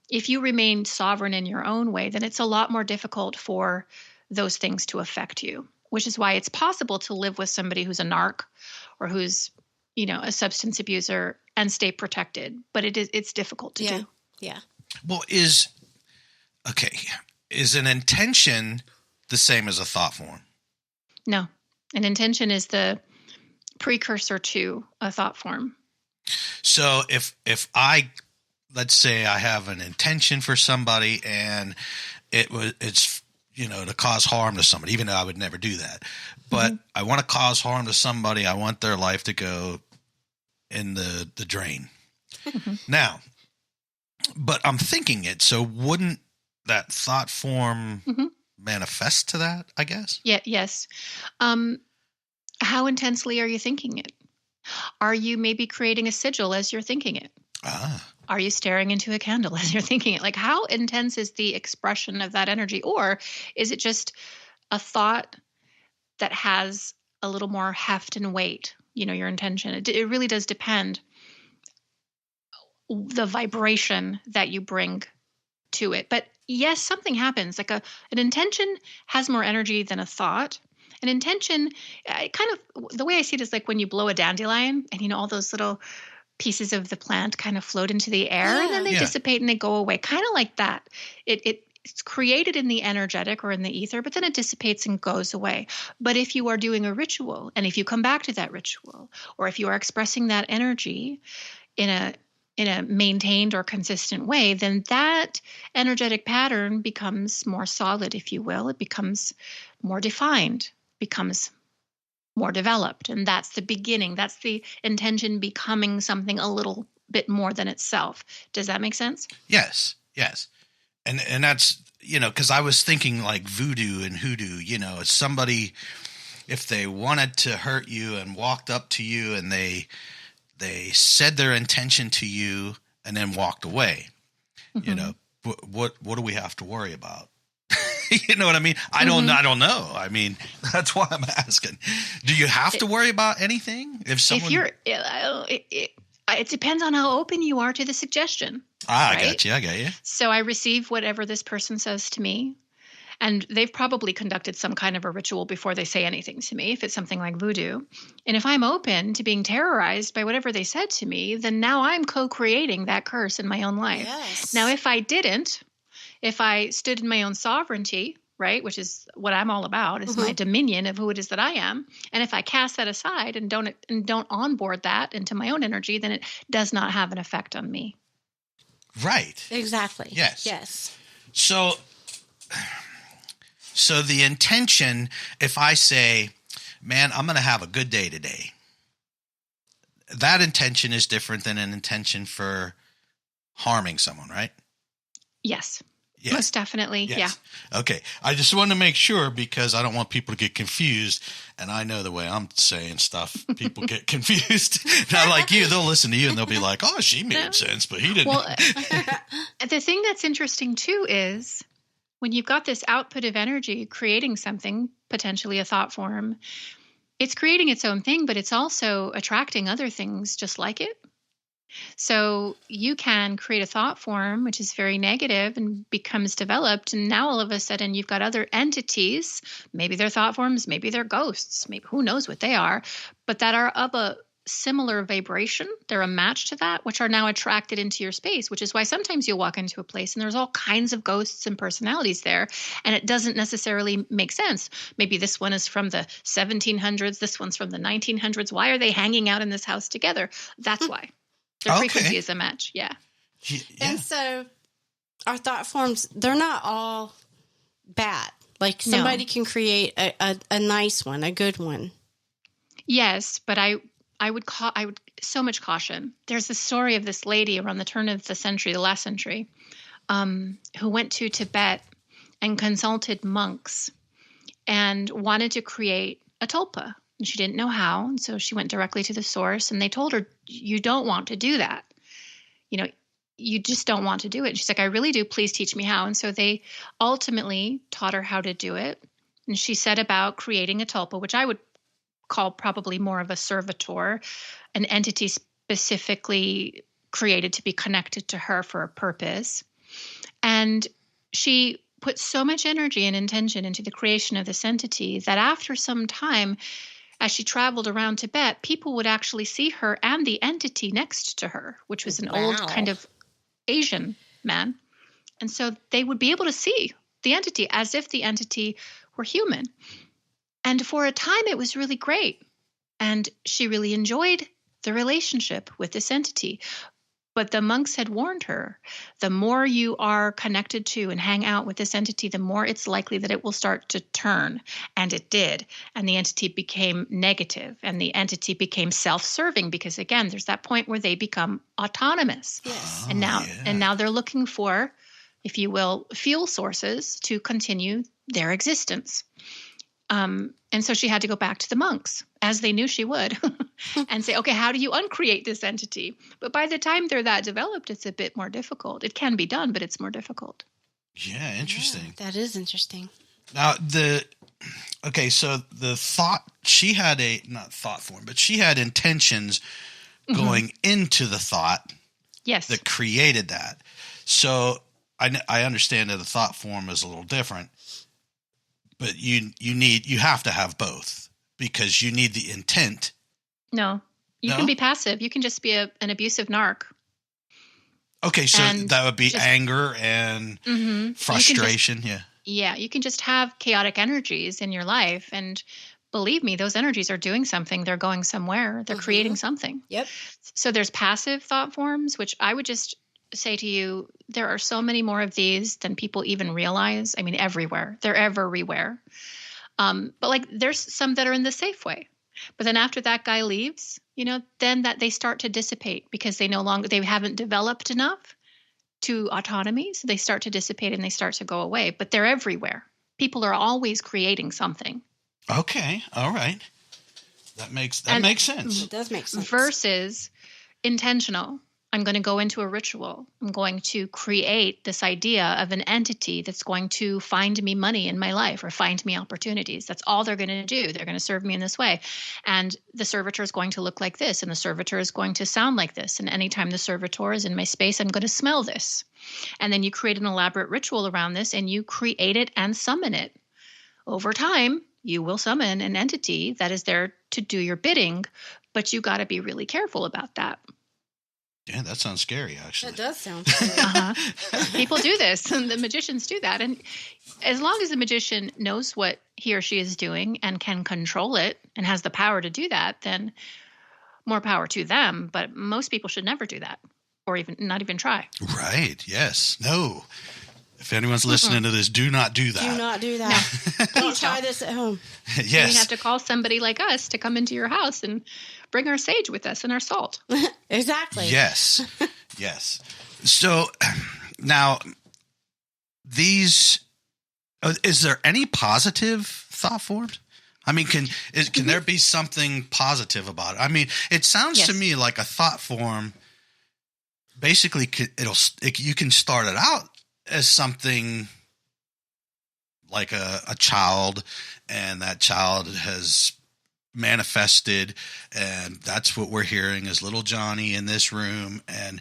if you remain sovereign in your own way, then it's a lot more difficult for those things to affect you, which is why it's possible to live with somebody who's a narc or who's, a substance abuser and stay protected. But it's difficult to do. Yeah. Well, is an intention the same as a thought form? No, An intention is the precursor to a thought form. So if let's say I have an intention for somebody and it's to cause harm to somebody, even though I would never do that, but I want to cause harm to somebody. I want their life to go in the drain. Now, but I'm thinking it. So wouldn't that thought form manifest to that, I guess? Yeah. Yes. How intensely are you thinking it? Are you maybe creating a sigil as you're thinking it? Are you staring into a candle as you're thinking it? Like, how intense is the expression of that energy? Or is it just a thought that has a little more heft and weight, your intention? It really does depend the vibration that you bring to it. But yes, something happens. Like an intention has more energy than a thought. An intention, the way I see it is like when you blow a dandelion and, all those little pieces of the plant kind of float into the air and then they dissipate and they go away. Kind of like that. It's created in the energetic or in the ether, but then it dissipates and goes away. But if you are doing a ritual and if you come back to that ritual, or if you are expressing that energy in a maintained or consistent way, then that energetic pattern becomes more solid, if you will. It becomes more defined, becomes more developed. And that's the beginning. That's the intention becoming something a little bit more than itself. Does that make sense? Yes. And that's, because I was thinking like voodoo and hoodoo, it's somebody, if they wanted to hurt you and walked up to you and they said their intention to you and then walked away, what do we have to worry about? You know what I mean? I don't know. I mean, that's why I'm asking. Do you have to worry about anything? If you're, it depends on how open you are to the suggestion. Right? I got you. So I receive whatever this person says to me, and they've probably conducted some kind of a ritual before they say anything to me, if it's something like voodoo. And if I'm open to being terrorized by whatever they said to me, then now I'm co-creating that curse in my own life. Yes. Now, if I didn't, if I stood in my own sovereignty, right, which is what I'm all about, is my dominion of who it is that I am. And if I cast that aside and don't onboard that into my own energy, then it does not have an effect on me. Right. Exactly. Yes. So the intention, if I say, man, I'm going to have a good day today, that intention is different than an intention for harming someone, right? Yes. Most definitely. Yes. Yeah. Okay. I just want to make sure because I don't want people to get confused. And I know the way I'm saying stuff, people get confused. Not like you. They'll listen to you and they'll be like, oh, she made sense, but he didn't. Well, the thing that's interesting too is when you've got this output of energy creating something, potentially a thought form, it's creating its own thing, but it's also attracting other things just like it. So you can create a thought form, which is very negative and becomes developed. And now all of a sudden you've got other entities, maybe they're thought forms, maybe they're ghosts, maybe who knows what they are, but that are of a similar vibration. They're a match to that, which are now attracted into your space, which is why sometimes you'll walk into a place and there's all kinds of ghosts and personalities there. And it doesn't necessarily make sense. Maybe this one is from the 1700s. This one's from the 1900s. Why are they hanging out in this house together? That's why. Their frequency is a match. Yeah. And so our thought forms, they're not all bad. Like somebody can create a nice one, a good one. Yes, but I would so much caution. There's the story of this lady around the turn of the century, the last century, who went to Tibet and consulted monks and wanted to create a tulpa. And she didn't know how. And so she went directly to the source and they told her, you don't want to do that. You just don't want to do it. And she's like, I really do. Please teach me how. And so they ultimately taught her how to do it. And she set about creating a tulpa, which I would call probably more of a servitor, an entity specifically created to be connected to her for a purpose. And she put so much energy and intention into the creation of this entity that after some time, as she traveled around Tibet, people would actually see her and the entity next to her, which was an old kind of Asian man. And so they would be able to see the entity as if the entity were human. And for a time, it was really great. And she really enjoyed the relationship with this entity. But the monks had warned her, the more you are connected to and hang out with this entity, the more it's likely that it will start to turn. And it did. And the entity became negative, and the entity became self-serving, because again, there's that point where they become autonomous. Yes. And now they're looking for, if you will, fuel sources to continue their existence. And so she had to go back to the monks, as they knew she would, and say, okay, how do you uncreate this entity? But by the time they're that developed, it's a bit more difficult. It can be done, but it's more difficult. Yeah, interesting. Yeah, that is interesting. Now, so the thought, she had not thought form, but she had intentions going into the thought Yes. that created that. So I understand that the thought form is a little different. But you have to have both, because you need the intent. No, you can be passive. You can just be an abusive narc. Okay, so And that would be just anger and frustration. Yeah, you can just have chaotic energies in your life. And believe me, those energies are doing something. They're going somewhere. They're creating something. Yep. So there's passive thought forms, which I would just say to you, there are so many more of these than people even realize. I mean, everywhere. They're everywhere. But like, there's some that are in the safe way. But then after that guy leaves, then that they start to dissipate, because they haven't developed enough to autonomy. So they start to dissipate and they start to go away. But they're everywhere. People are always creating something. Okay. All right. That makes sense. It does make sense. Versus intentional. I'm going to go into a ritual. I'm going to create this idea of an entity that's going to find me money in my life or find me opportunities. That's all they're going to do. They're going to serve me in this way. And the servitor is going to look like this, and the servitor is going to sound like this. And anytime the servitor is in my space, I'm going to smell this. And then you create an elaborate ritual around this, and you create it and summon it. Over time, you will summon an entity that is there to do your bidding, but you got to be really careful about that. Yeah, that sounds scary, actually. That does sound scary. People do this, and the magicians do that. And as long as the magician knows what he or she is doing and can control it and has the power to do that, then more power to them. But most people should never do that, or not even try. Right. Yes. No. If anyone's listening to this, do not do that. Do not do that. Don't try this at home. Yes. You have to call somebody like us to come into your house and bring our sage with us and our salt. Exactly. Yes. Yes. So now is there any positive thought forms? I mean, can there be something positive about it? I mean, it sounds to me like a thought form. Basically, you can start it out as something like a child, and that child has manifested, and that's what we're hearing is little Johnny in this room, and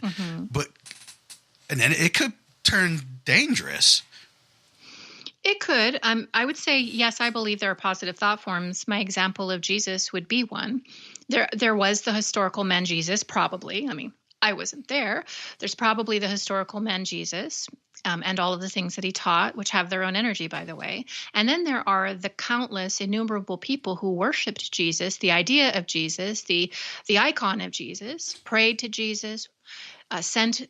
then it could turn dangerous. It could. I would say, yes, I believe there are positive thought forms. My example of Jesus would be one. There was the historical man Jesus, probably. I mean, I wasn't there. There's probably the historical man Jesus, and all of the things that he taught, which have their own energy, by the way. And then there are the countless, innumerable people who worshiped Jesus, the idea of Jesus, the icon of Jesus, prayed to Jesus, sent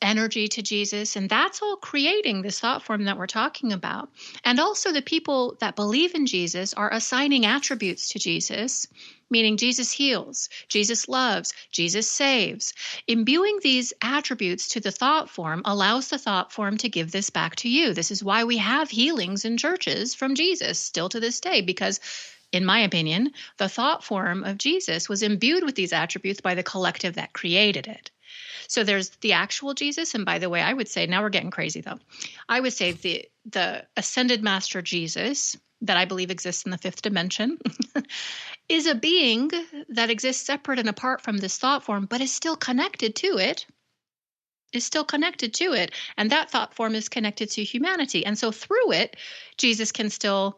energy to Jesus. And that's all creating this thought form that we're talking about. And also the people that believe in Jesus are assigning attributes to Jesus, meaning Jesus heals, Jesus loves, Jesus saves. Imbuing these attributes to the thought form allows the thought form to give this back to you. This is why we have healings in churches from Jesus still to this day, because in my opinion, the thought form of Jesus was imbued with these attributes by the collective that created it. So there's the actual Jesus. And by the way, I would say, now we're getting crazy though. I would say the ascended master Jesus that I believe exists in the fifth dimension is a being that exists separate and apart from this thought form, but is still connected to it. And that thought form is connected to humanity. And so through it, Jesus can still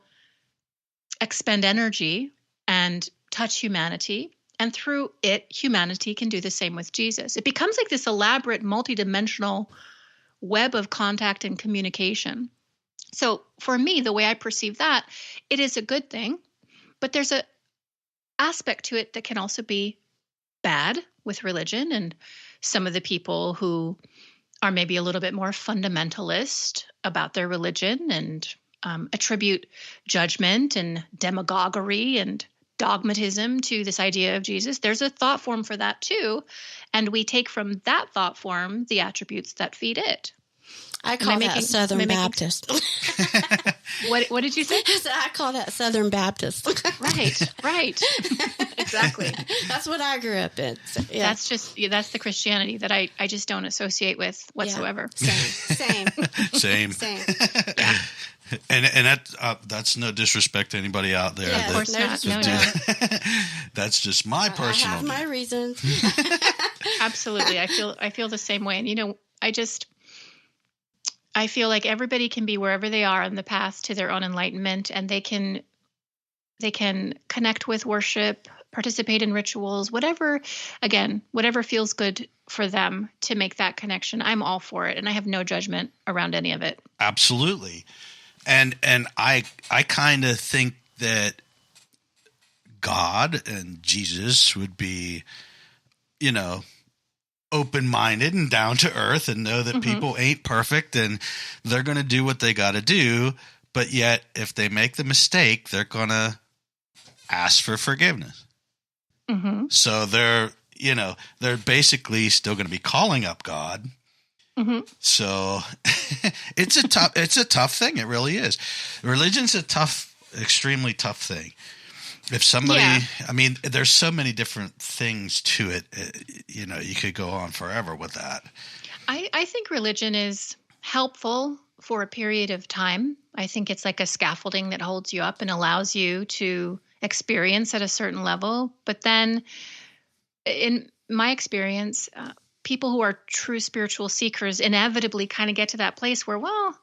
expend energy and touch humanity. And through it, humanity can do the same with Jesus. It becomes like this elaborate, multidimensional web of contact and communication. So for me, the way I perceive that, it is a good thing But there's a aspect to it that can also be bad with religion, and some of the people who are maybe a little bit more fundamentalist about their religion and attribute judgment and demagoguery and dogmatism to this idea of Jesus. There's a thought form for that too. And we take from that thought form the attributes that feed it. I call that Southern Baptist. What did you say? I call that Southern Baptist. Right. Exactly. That's what I grew up in. So, yeah. That's the Christianity that I just don't associate with whatsoever. Yeah. Same. Yeah. And that's no disrespect to anybody out there. Yeah, of course not. No. That's just my personal. I have my reasons. Absolutely. I feel the same way. And I feel like everybody can be wherever they are on the path to their own enlightenment, and they can connect with worship, participate in rituals, whatever feels good for them to make that connection. I'm all for it, and I have no judgment around any of it. Absolutely. And I kind of think that God and Jesus would be, open-minded and down to earth and know that people ain't perfect and they're going to do what they got to do. But yet if they make the mistake, they're going to ask for forgiveness. Mm-hmm. So they're basically still going to be calling up God. Mm-hmm. So it's a tough thing. It really is. Religion's a extremely tough thing. If somebody, there's so many different things to it. You could go on forever with that. I think religion is helpful for a period of time. I think it's like a scaffolding that holds you up and allows you to experience at a certain level. But then in my experience, people who are true spiritual seekers inevitably kind of get to that place where, well,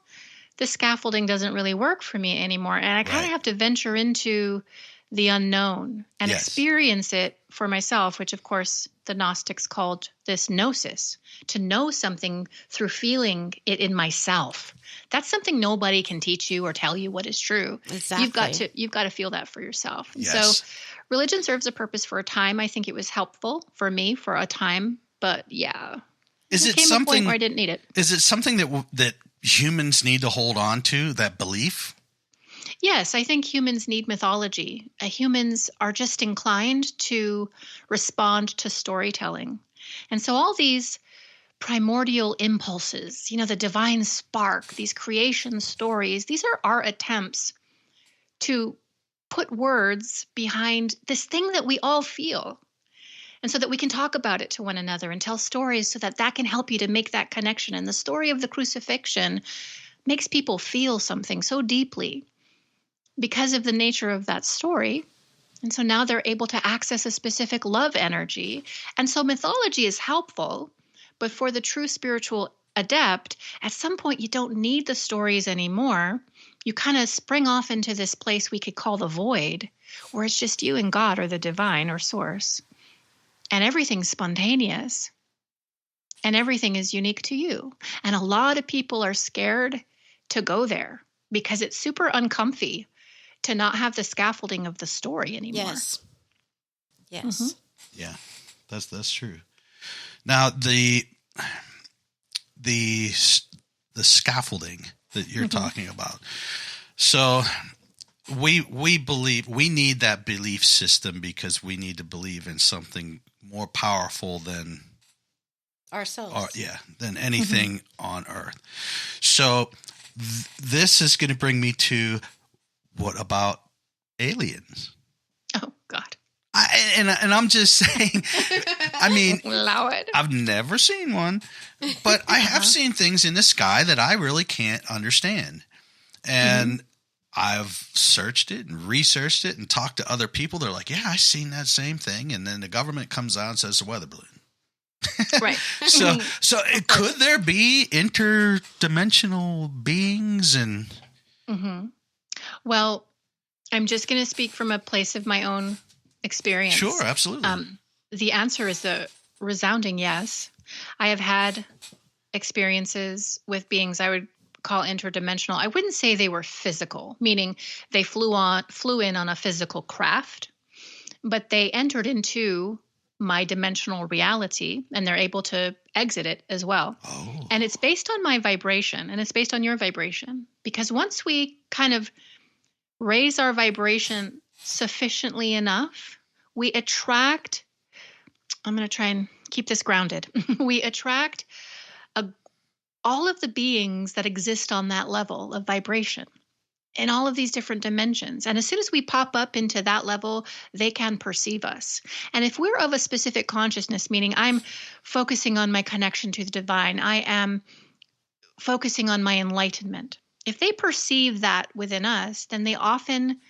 the scaffolding doesn't really work for me anymore. And I kind of have to venture into the unknown and experience it for myself, which of course the Gnostics called this gnosis, to know something through feeling it in myself. That's something nobody can teach you or tell you what is true. Exactly. You've got to feel that for yourself. And yes. So religion serves a purpose for a time. I think it was helpful for me for a time, but is it came something a point where I didn't need it. Is it something that humans need to hold on to, that belief? Yes, I think humans need mythology. Humans are just inclined to respond to storytelling. And so all these primordial impulses, the divine spark, these creation stories, these are our attempts to put words behind this thing that we all feel. And so that we can talk about it to one another and tell stories so that can help you to make that connection. And the story of the crucifixion makes people feel something so deeply because of the nature of that story. And so now they're able to access a specific love energy. And so mythology is helpful, but for the true spiritual adept, at some point you don't need the stories anymore. You kind of spring off into this place we could call the void, where it's just you and God or the divine or source. And everything's spontaneous. And everything is unique to you. And a lot of people are scared to go there because it's super uncomfy to not have the scaffolding of the story anymore. Yes. Mm-hmm. Yeah, that's true. Now the scaffolding that you're talking about. So we believe we need that belief system because we need to believe in something more powerful than ourselves. Than anything on earth. So this is going to bring me to, what about aliens? Oh God. I'm just saying, Lord. I've never seen one, but I have seen things in the sky that I really can't understand. And I've searched it and researched it and talked to other people. They're like, yeah, I've seen that same thing. And then the government comes out and says it's a weather balloon. Right. So could there be interdimensional beings and? Mm-hmm. Well, I'm just going to speak from a place of my own experience. Sure, absolutely. The answer is a resounding yes. I have had experiences with beings I would call interdimensional, I wouldn't say they were physical, meaning they flew in on a physical craft, but they entered into my dimensional reality and they're able to exit it as well. Oh. And it's based on my vibration and it's based on your vibration, because once we kind of raise our vibration sufficiently enough, we attract, I'm going to try and keep this grounded. We attract all of the beings that exist on that level of vibration in all of these different dimensions. And as soon as we pop up into that level, they can perceive us. And if we're of a specific consciousness, meaning I'm focusing on my connection to the divine, I am focusing on my enlightenment. If they perceive that within us, then they often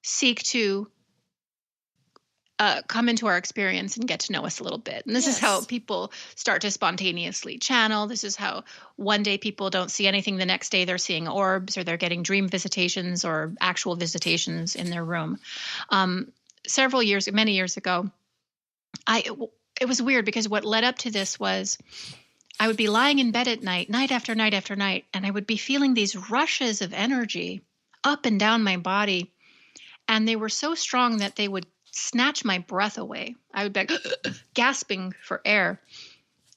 seek to come into our experience and get to know us a little bit. And this is how people start to spontaneously channel. This is how one day people don't see anything. The next day they're seeing orbs, or they're getting dream visitations or actual visitations in their room. Many years ago, it was weird because what led up to this was I would be lying in bed at night, night after night after night, and I would be feeling these rushes of energy up and down my body. And they were so strong that they would snatch my breath away. I would be like, gasping for air.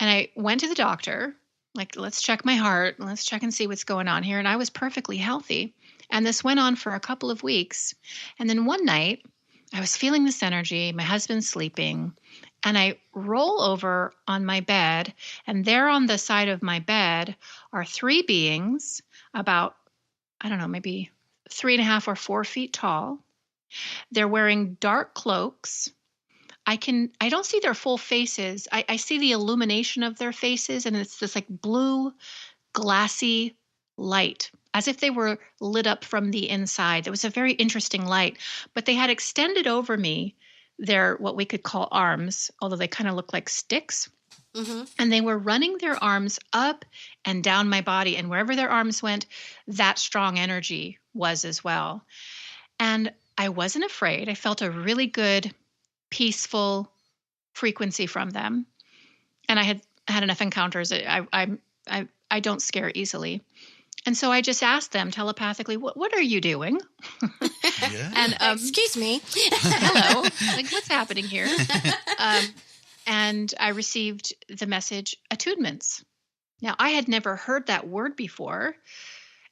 And I went to the doctor, like, let's check my heart. Let's check and see what's going on here. And I was perfectly healthy. And this went on for a couple of weeks. And then one night I was feeling this energy. My husband's sleeping. And I roll over on my bed. And there on the side of my bed are three beings about, I don't know, maybe 3.5 or 4 feet tall. They're wearing dark cloaks. I don't see their full faces. I see the illumination of their faces, and it's this like blue, glassy light, as if they were lit up from the inside. It was a very interesting light, but they had extended over me their, what we could call arms, although they kind of look like sticks. Mm-hmm. And they were running their arms up and down my body, and wherever their arms went, that strong energy was as well. And I wasn't afraid. I felt a really good, peaceful frequency from them. And I had had enough encounters. I don't scare easily. And so I just asked them telepathically, what are you doing? Yeah. And excuse me. Hello. Like, what's happening here? And I received the message, attunements. Now, I had never heard that word before.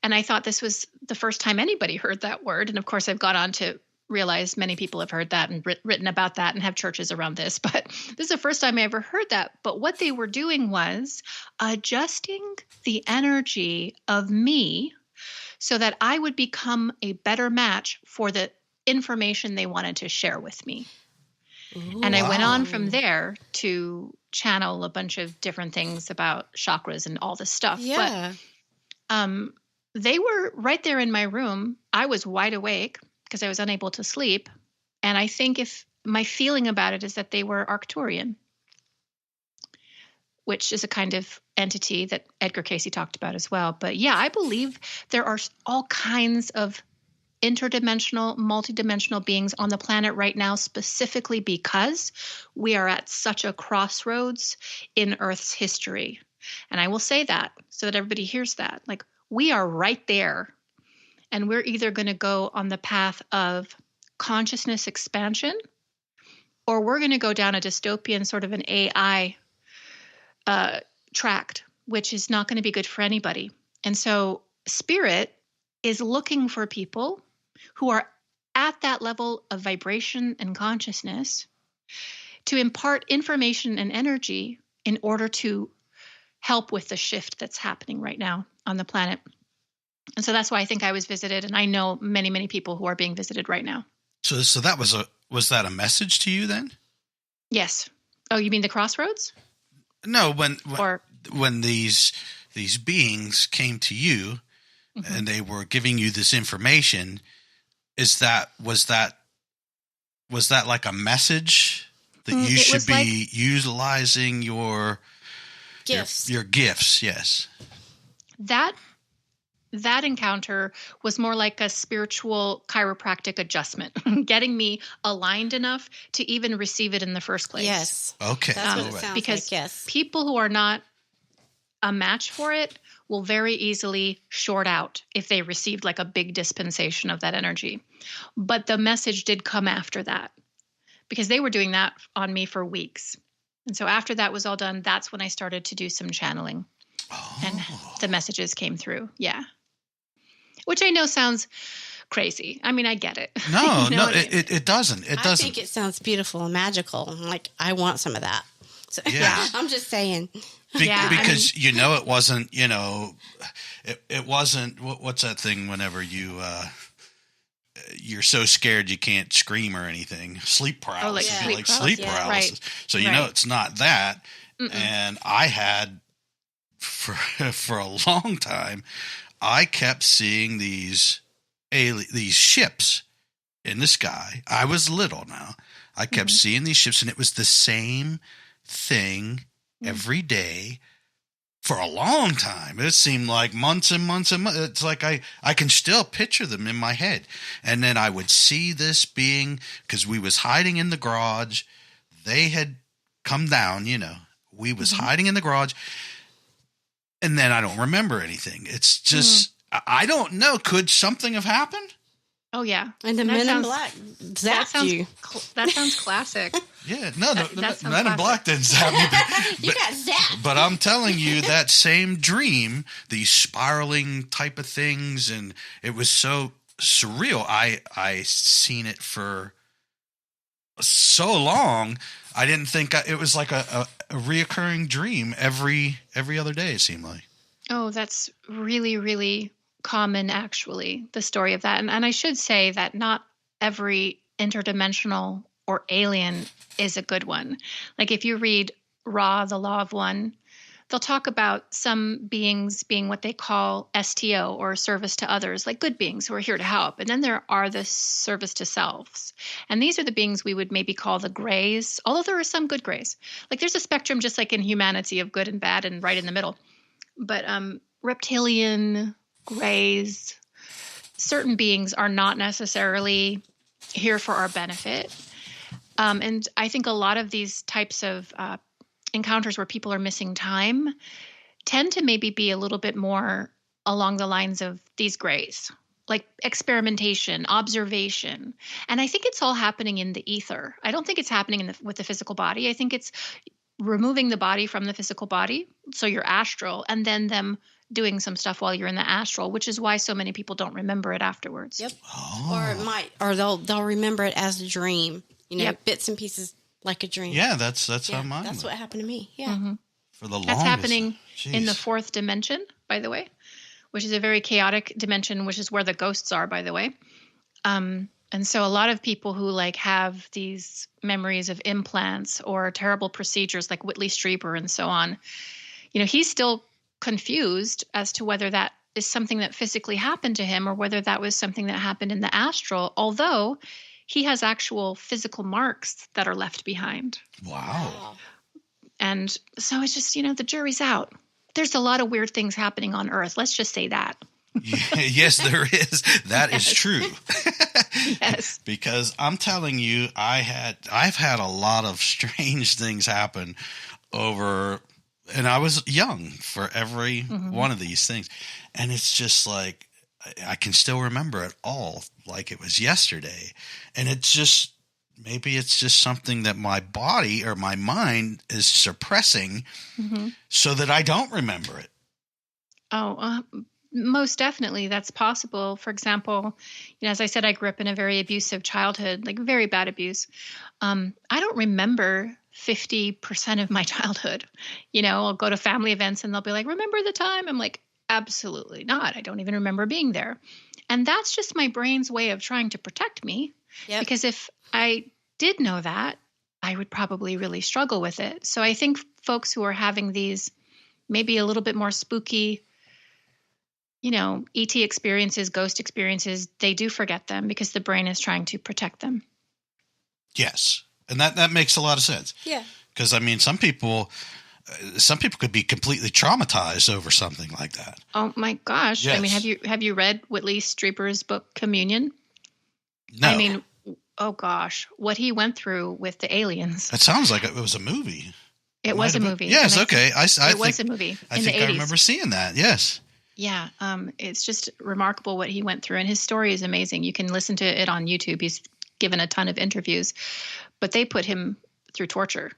And I thought this was the first time anybody heard that word. And of course, I've gone on to realize many people have heard that and written about that and have churches around this. But this is the first time I ever heard that. But what they were doing was adjusting the energy of me so that I would become a better match for the information they wanted to share with me. Ooh, and I went on from there to channel a bunch of different things about chakras and all this stuff. Yeah. But they were right there in my room. I was wide awake because I was unable to sleep. And I think if my feeling about it is that they were Arcturian, which is a kind of entity that Edgar Cayce talked about as well. But yeah, I believe there are all kinds of interdimensional, multidimensional beings on the planet right now, specifically because we are at such a crossroads in Earth's history. And I will say that so that everybody hears that. Like, we are right there, and we're either going to go on the path of consciousness expansion, or we're going to go down a dystopian sort of an AI tract, which is not going to be good for anybody. And so Spirit is looking for people who are at that level of vibration and consciousness to impart information and energy in order to help with the shift that's happening right now on the planet. And so that's why I think I was visited, and I know many, many people who are being visited right now. So that was that a message to you then? Yes. Oh, you mean the crossroads? No, when these beings came to you, mm-hmm. and they were giving you this information, was that like a message that you should be utilizing your gifts? Your gifts, yes. That encounter was more like a spiritual chiropractic adjustment, getting me aligned enough to even receive it in the first place. Yes. Okay. That's what it sounds because like, yes. People who are not a match for it will very easily short out if they received like a big dispensation of that energy. But the message did come after that because they were doing that on me for weeks. And so after that was all done, that's when I started to do some channeling. And the messages came through. Yeah. Which I know sounds crazy. I mean, I get it. No, You know no, it doesn't. It doesn't. I think it sounds beautiful and magical. Like, I want some of that. So, Yeah. I'm just saying. Because it wasn't, it wasn't, what's that thing whenever you're so scared you can't scream or anything? Sleep paralysis. Oh, like sleep paralysis. paralysis. Right. So, it's not that. Mm-mm. And I had, for a long time, I kept seeing these ships in the sky. I was little now. I kept seeing these ships, and it was the same thing every day for a long time. It seemed like months and months and months. It's like I can still picture them in my head. And then I would see this being, because we was hiding in the garage. They had come down, we was hiding in the garage. And then I don't remember anything. It's just, I don't know. Could something have happened? Oh, yeah. And the Men in Black zapped you. That sounds classic. Yeah, no, the Men in Black didn't zap me. You got zapped. But I'm telling you, that same dream, these spiraling type of things, and it was so surreal. I seen it for so long. I didn't think it was like a reoccurring dream every other day, it seemed like. Oh, that's really, really common, actually, the story of that. And I should say that not every interdimensional or alien is a good one. Like if you read Ra, the Law of One, they'll talk about some beings being what they call STO, or service to others, like good beings who are here to help. And then there are the service to selves. And these are the beings we would maybe call the grays, although there are some good grays. Like there's a spectrum just like in humanity of good and bad and right in the middle. But reptilian, grays, certain beings are not necessarily here for our benefit. And I think a lot of these types of encounters where people are missing time tend to maybe be a little bit more along the lines of these grays, like experimentation, observation. And I think it's all happening in the ether. I don't think it's happening with the physical body. I think it's removing the body from the physical body, so you're astral, and then them doing some stuff while you're in the astral, which is why so many people don't remember it afterwards. Yep. Oh. Or they'll remember it as a dream. Bits and pieces like a dream. Yeah, that's how mine. That's what happened to me. Yeah. Mm-hmm. For the longest. That's happening in the fourth dimension, by the way, which is a very chaotic dimension, which is where the ghosts are, by the way. And so a lot of people who have these memories of implants or terrible procedures like Whitley Strieber and so on, he's still confused as to whether that is something that physically happened to him or whether that was something that happened in the astral, although he has actual physical marks that are left behind. Wow. And so it's just, the jury's out. There's a lot of weird things happening on Earth. Let's just say that. Yes, there is. That is true. Yes. Because I'm telling you, I've had a lot of strange things happen over, and I was young for every one of these things. And it's just like, I can still remember it all like it was yesterday. And it's just, maybe it's just something that my body or my mind is suppressing so that I don't remember it. Oh, most definitely, that's possible. For example, as I said, I grew up in a very abusive childhood, like very bad abuse. I don't remember 50% of my childhood. I'll go to family events and they'll be like, remember the time? I'm like, absolutely not. I don't even remember being there. And that's just my brain's way of trying to protect me. Yep. Because if I did know that, I would probably really struggle with it. So I think folks who are having these maybe a little bit more spooky, ET experiences, ghost experiences, they do forget them because the brain is trying to protect them. Yes. And that makes a lot of sense. Yeah. Because, some people could be completely traumatized over something like that. Oh, my gosh. Yes. I mean, have you read Whitley Strieber's book, Communion? No. I mean, oh, gosh. What he went through with the aliens. It sounds like it was a movie. It was a movie. Yes, okay. It was a movie I in think the 80s. I remember seeing that. Yes. Yeah, it's just remarkable what he went through, and his story is amazing. You can listen to it on YouTube. He's given a ton of interviews, but they put him through torture,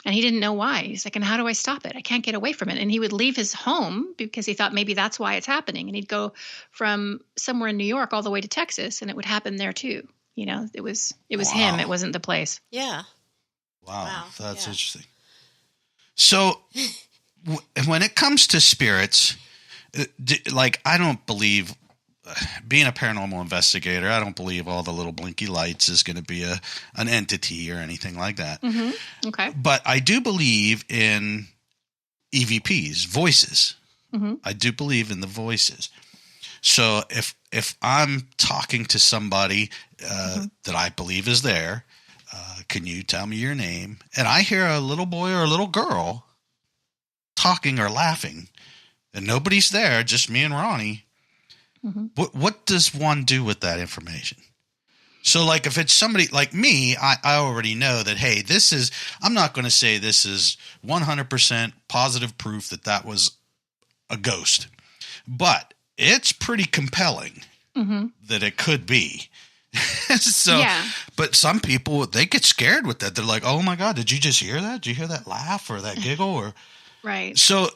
and he didn't know why. He's like, and how do I stop it? I can't get away from it. And he would leave his home because he thought maybe that's why it's happening. And he'd go from somewhere in New York all the way to Texas, and it would happen there too. You know, it was him. It wasn't the place. Yeah. Wow. That's interesting. So when it comes to spirits, like, I don't believe, being a paranormal investigator, I don't believe all the little blinky lights is going to be an entity or anything like that. Mm-hmm. Okay. But I do believe in EVPs, voices. Mm-hmm. I do believe in the voices. So if I'm talking to somebody that I believe is there, can you tell me your name? And I hear a little boy or a little girl talking or laughing, and nobody's there, just me and Ronnie. Mm-hmm. What does one do with that information? So, like, if it's somebody like me, I already know that, hey, I'm not going to say this is 100% positive proof that was a ghost, but it's pretty compelling that it could be. So, but some people, they get scared with that. They're like, oh my God, did you just hear that? Did you hear that laugh or that giggle? Or right. So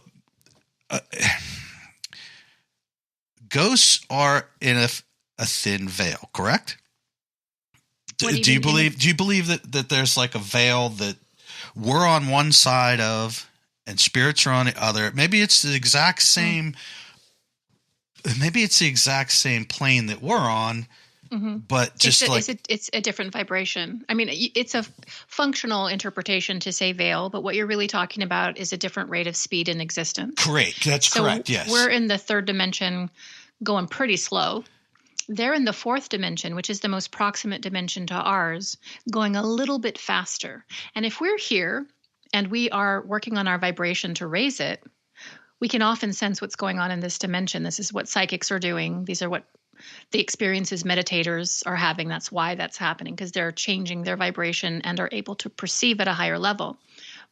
ghosts are in a thin veil, correct? Do you believe that there's like a veil that we're on one side of and spirits are on the other? Maybe it's the exact same. Maybe it's the exact same plane that we're on. Mm-hmm. But just it's a different vibration. I mean, it's a functional interpretation to say veil, but what you're really talking about is a different rate of speed in existence. Correct. That's correct. Yes. We're in the third dimension going pretty slow. They're in the fourth dimension, which is the most proximate dimension to ours, going a little bit faster. And if we're here and we are working on our vibration to raise it, we can often sense what's going on in this dimension. This is what psychics are doing. These are what the experiences meditators are having. That's why that's happening, because they're changing their vibration and are able to perceive at a higher level.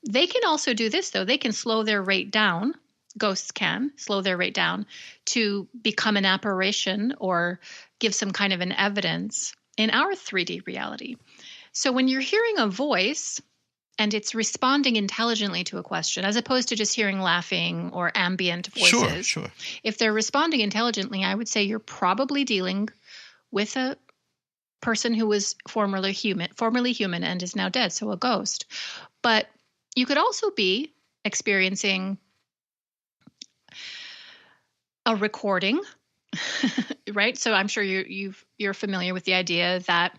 They can also do this, though. They can slow their rate down. Ghosts can slow their rate down to become an apparition or give some kind of an evidence in our 3D reality. So when you're hearing a voice and it's responding intelligently to a question, as opposed to just hearing laughing or ambient voices. Sure. If they're responding intelligently, I would say you're probably dealing with a person who was formerly human and is now dead, so a ghost. But you could also be experiencing a recording, right? So I'm sure you're familiar with the idea that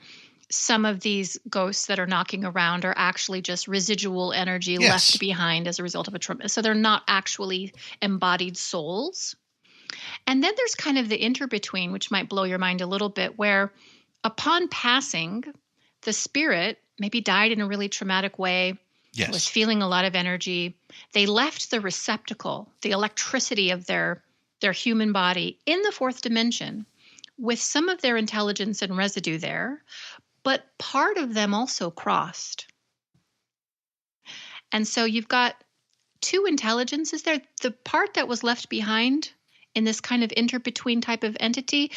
some of these ghosts that are knocking around are actually just residual energy left behind as a result of a trauma. So they're not actually embodied souls. And then there's kind of the inter-between, which might blow your mind a little bit, where upon passing, the spirit maybe died in a really traumatic way, was feeling a lot of energy. They left the receptacle, the electricity of their human body in the fourth dimension with some of their intelligence and residue there. But part of them also crossed. And so you've got two intelligences there. The part that was left behind in this kind of inter-between type of entity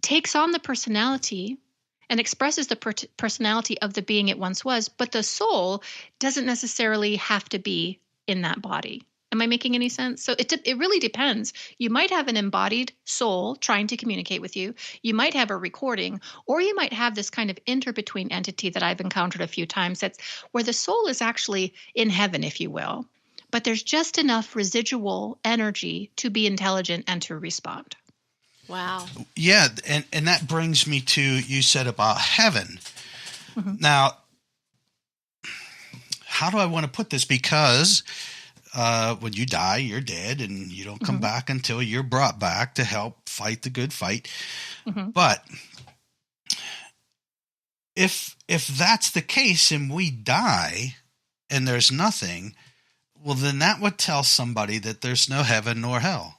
takes on the personality and expresses the personality of the being it once was, but the soul doesn't necessarily have to be in that body. Am I making any sense? So it really depends. You might have an embodied soul trying to communicate with you. You might have a recording, or you might have this kind of inter-between entity that I've encountered a few times. That's where the soul is actually in heaven, if you will, but there's just enough residual energy to be intelligent and to respond. Wow. Yeah, and that brings me to, you said about heaven. Mm-hmm. Now, how do I want to put this? Because when you die, you're dead, and you don't come back until you're brought back to help fight the good fight. Mm-hmm. But if that's the case and we die and there's nothing, well, then that would tell somebody that there's no heaven nor hell.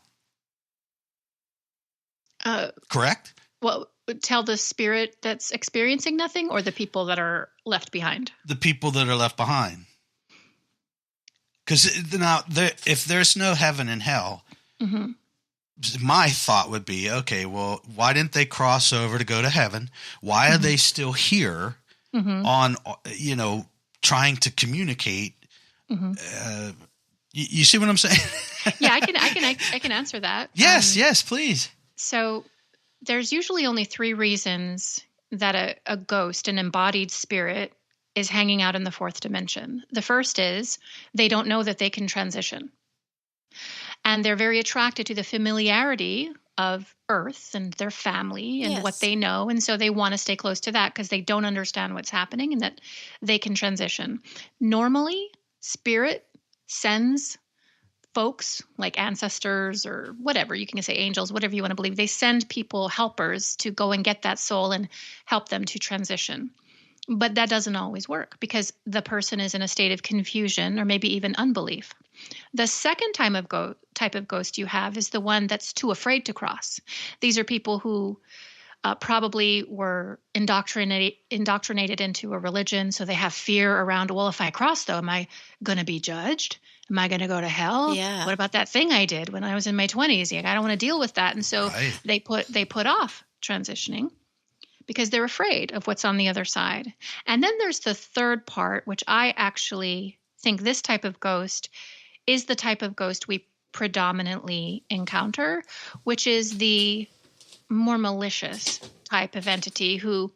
Correct? Well, tell the spirit that's experiencing nothing, or the people that are left behind? The people that are left behind. Because now, if there's no heaven and hell, my thought would be, okay, well, why didn't they cross over to go to heaven? Why are they still here on, trying to communicate? You see what I'm saying? Yeah, I can answer that. Yes, please. So there's usually only 3 reasons that a ghost, an embodied spirit, is hanging out in the 4th dimension. The first is they don't know that they can transition. And they're very attracted to the familiarity of Earth and their family and what they know. And so they want to stay close to that because they don't understand what's happening and that they can transition. Normally, spirit sends folks like ancestors or whatever, you can say angels, whatever you want to believe. They send people, helpers, to go and get that soul and help them to transition. But that doesn't always work because the person is in a state of confusion or maybe even unbelief. The second type of ghost you have is the one that's too afraid to cross. These are people who probably were indoctrinated into a religion, so they have fear around, well, if I cross, though, am I going to be judged? Am I going to go to hell? Yeah. What about that thing I did when I was in my 20s? I don't want to deal with that. And so they put off transitioning because they're afraid of what's on the other side. And then there's the third part, which I actually think this type of ghost is the type of ghost we predominantly encounter, which is the more malicious type of entity who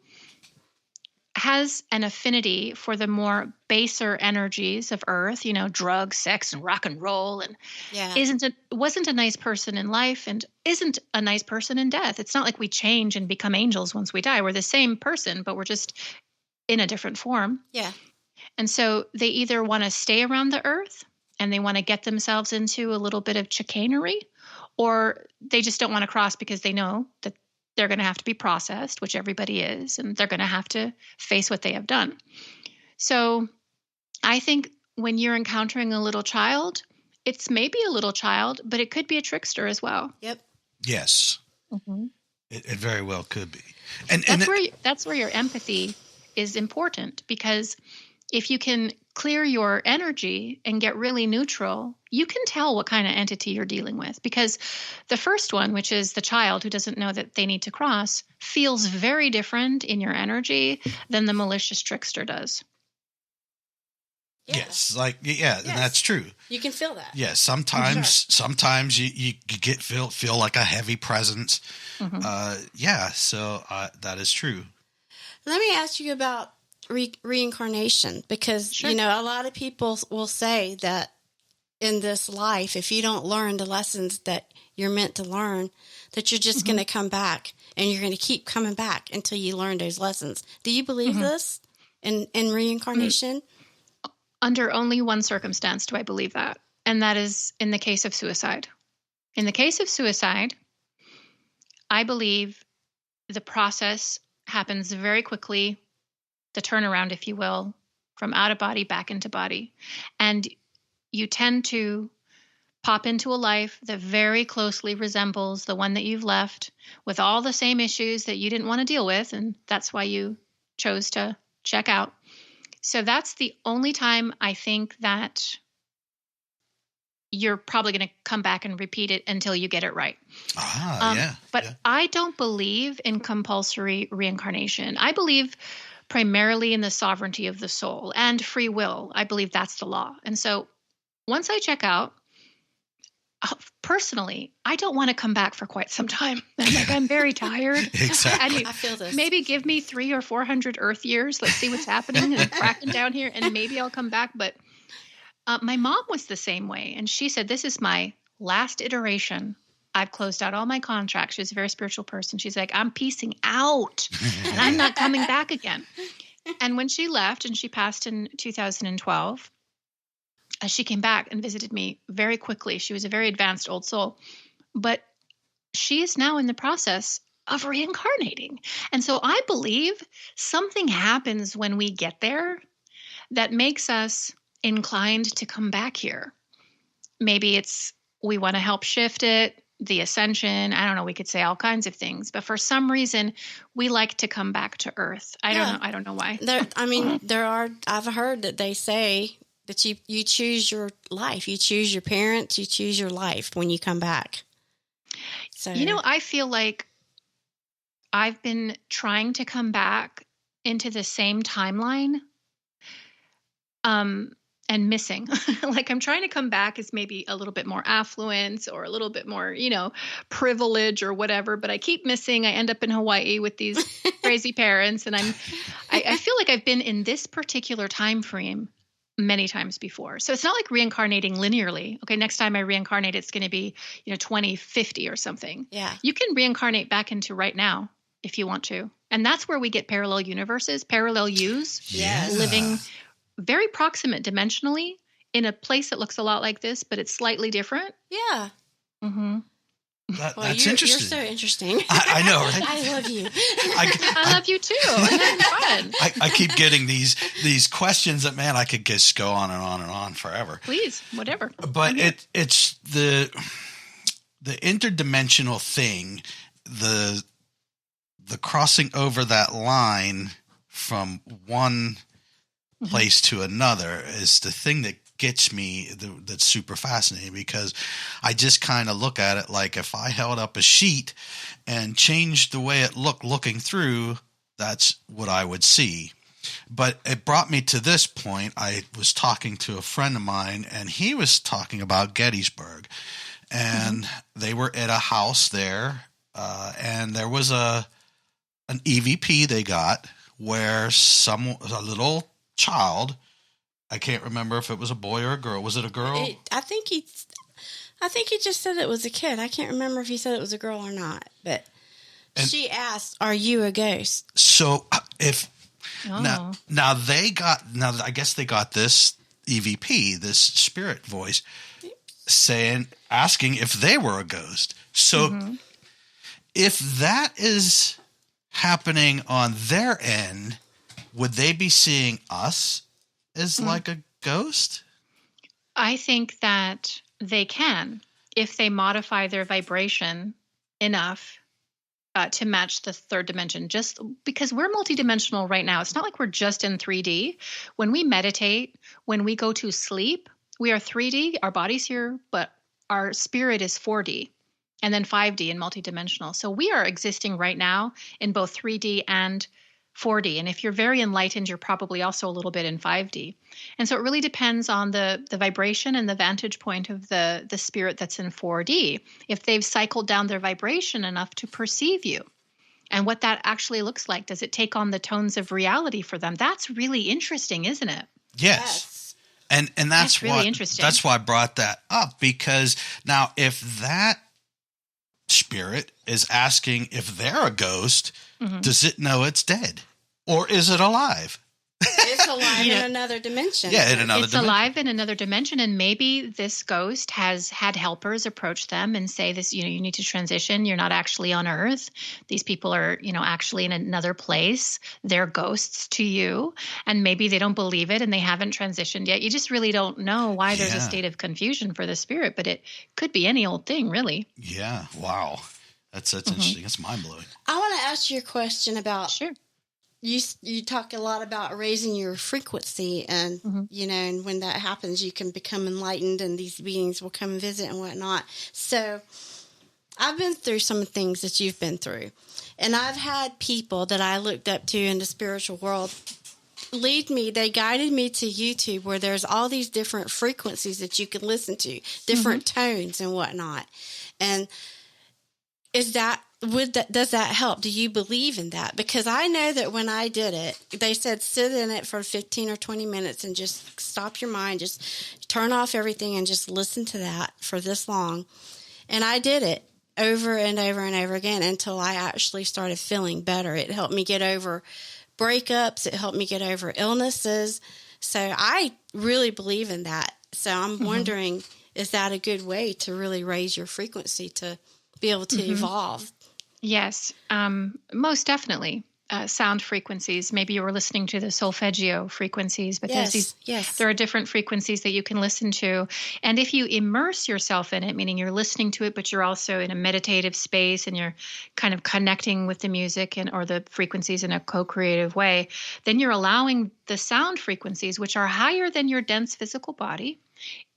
has an affinity for the more baser energies of Earth, drugs, sex, and rock and roll, and wasn't a nice person in life and isn't a nice person in death. It's not like we change and become angels once we die. We're the same person, but we're just in a different form. Yeah. And so they either want to stay around the Earth and they want to get themselves into a little bit of chicanery, or they just don't want to cross because they know that they're going to have to be processed, which everybody is, and they're going to have to face what they have done. So I think when you're encountering a little child, it's maybe a little child, but it could be a trickster as well. Yep. Yes. It very well could be. And that's where your empathy is important, because if you can clear your energy and get really neutral, you can tell what kind of entity you're dealing with. Because the first one, which is the child who doesn't know that they need to cross, feels very different in your energy than the malicious trickster does. Yeah. Yes, and that's true. You can feel that. Yes, sometimes you feel like a heavy presence. So that is true. Let me ask you about reincarnation, because a lot of people will say that in this life, if you don't learn the lessons that you're meant to learn, that you're just going to come back and you're going to keep coming back until you learn those lessons. Do you believe this in reincarnation? Under only one circumstance do I believe that, and that is in the case of suicide. In the case of suicide, I believe the process happens very quickly, the turnaround, if you will, from out of body back into body. And you tend to pop into a life that very closely resembles the one that you've left, with all the same issues that you didn't want to deal with. And that's why you chose to check out. So that's the only time I think that you're probably going to come back and repeat it until you get it right. But I don't believe in compulsory reincarnation. I believe primarily in the sovereignty of the soul and free will. I believe that's the law. And so once I check out, personally, I don't want to come back for quite some time. I'm very tired. Exactly. I feel this. Maybe give me 300 or 400 Earth years. Let's see what's happening and cracking down here, and maybe I'll come back. But my mom was the same way. And she said, this is my last iteration. I've closed out all my contracts. She's a very spiritual person. She's like, I'm piecing out and I'm not coming back again. And when she left and she passed in 2012, she came back and visited me very quickly. She was a very advanced old soul, but she is now in the process of reincarnating. And so I believe something happens when we get there that makes us inclined to come back here. Maybe we want to help shift it, the ascension. I don't know. We could say all kinds of things, but for some reason we like to come back to Earth. I don't know why. I've heard that they say that you choose your life. You choose your parents. You choose your life when you come back. So, I feel like I've been trying to come back into the same timeline, and missing. Like I'm trying to come back as maybe a little bit more affluence or a little bit more, privilege or whatever, but I keep missing. I end up in Hawaii with these crazy parents, and I feel like I've been in this particular time frame many times before. So it's not like reincarnating linearly. Okay, next time I reincarnate, it's going to be, 2050 or something. yeah. You can reincarnate back into right now if you want to. And that's where we get parallel universes, parallel yous, Yes. living very proximate dimensionally in a place that looks a lot like this, but it's slightly different. Yeah. Mm-hmm. That's interesting. You're so interesting. I know, right? I love you. I love you too. I'm having fun. I keep getting these questions that, man, I could just go on and on and on forever. Please, whatever. But it's the interdimensional thing, the crossing over that line from one place to another is the thing that gets me, that's super fascinating, because I just kind of look at it like if I held up a sheet and changed the way it looked looking through, that's what I would see. But it brought me to this point. I was talking to a friend of mine, and he was talking about Gettysburg, and they were at a house there, and there was an EVP they got where a little child, I can't remember if it was a boy or a girl. Was it a girl? I think he just said it was a kid. I can't remember if he said it was a girl or not. But she asked, "Are you a ghost?" So now I guess they got this EVP, this spirit voice, asking if they were a ghost. So if that is happening on their end, would they be seeing us as like a ghost? I think that they can, if they modify their vibration enough to match the third dimension, just because we're multidimensional right now. It's not like we're just in 3D. When we meditate, when we go to sleep, we are 3D, our body's here, but our spirit is 4D and then 5D and multidimensional. So we are existing right now in both 3D and 4D. And if you're very enlightened, you're probably also a little bit in 5D. And so it really depends on the vibration and the vantage point of the spirit that's in 4D. If they've cycled down their vibration enough to perceive you and what that actually looks like. Does it take on the tones of reality for them? That's really interesting, isn't it? Yes. And that's really interesting. That's why I brought that up, because now if that spirit is asking if they're a ghost, does it know it's dead? Or is it alive? It's alive in another dimension. Yeah, in another dimension. It's alive in another dimension, and maybe this ghost has had helpers approach them and say this, you need to transition. You're not actually on Earth. These people are, actually in another place. They're ghosts to you, and maybe they don't believe it and they haven't transitioned yet. You just really don't know why there's a state of confusion for the spirit, but it could be any old thing, really. Yeah. Wow. That's interesting. That's mind-blowing. I want to ask you a question about... Sure. You talk a lot about raising your frequency, and and when that happens, you can become enlightened, and these beings will come and visit and whatnot. So, I've been through some things that you've been through, and I've had people that I looked up to in the spiritual world lead me. They guided me to YouTube, where there's all these different frequencies that you can listen to, different tones and whatnot. And does that help? Do you believe in that? Because I know that when I did it, they said sit in it for 15 or 20 minutes and just stop your mind, just turn off everything and just listen to that for this long. And I did it over and over and over again until I actually started feeling better. It helped me get over breakups. It helped me get over illnesses. So I really believe in that. So I'm wondering, is that a good way to really raise your frequency to be able to evolve? Yes, most definitely. sound frequencies. Maybe you were listening to the solfeggio frequencies, but there are different frequencies that you can listen to. And if you immerse yourself in it, meaning you're listening to it, but you're also in a meditative space and you're kind of connecting with the music or the frequencies in a co-creative way, then you're allowing the sound frequencies, which are higher than your dense physical body,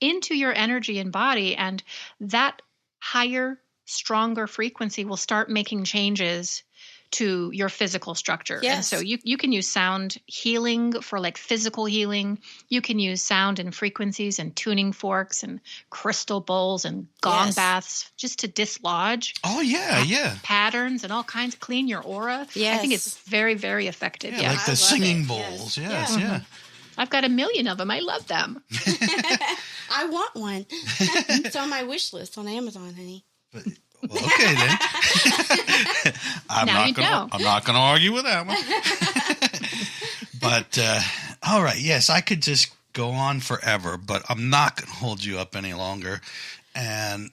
into your energy and body. And that higher, stronger frequency will start making changes to your physical structure. Yes. And so you can use sound healing for like physical healing. You can use sound and frequencies and tuning forks and crystal bowls and gong baths just to dislodge. Oh, yeah. Patterns and all kinds, clean your aura. Yes. I think it's very, very effective. Yeah, like the singing bowls. Yes, yeah. I've got 1 million of them. I love them. I want one. It's on my wish list on Amazon, honey. Well, okay then. I'm not going to argue with that one. But all right, yes, I could just go on forever, but I'm not going to hold you up any longer. And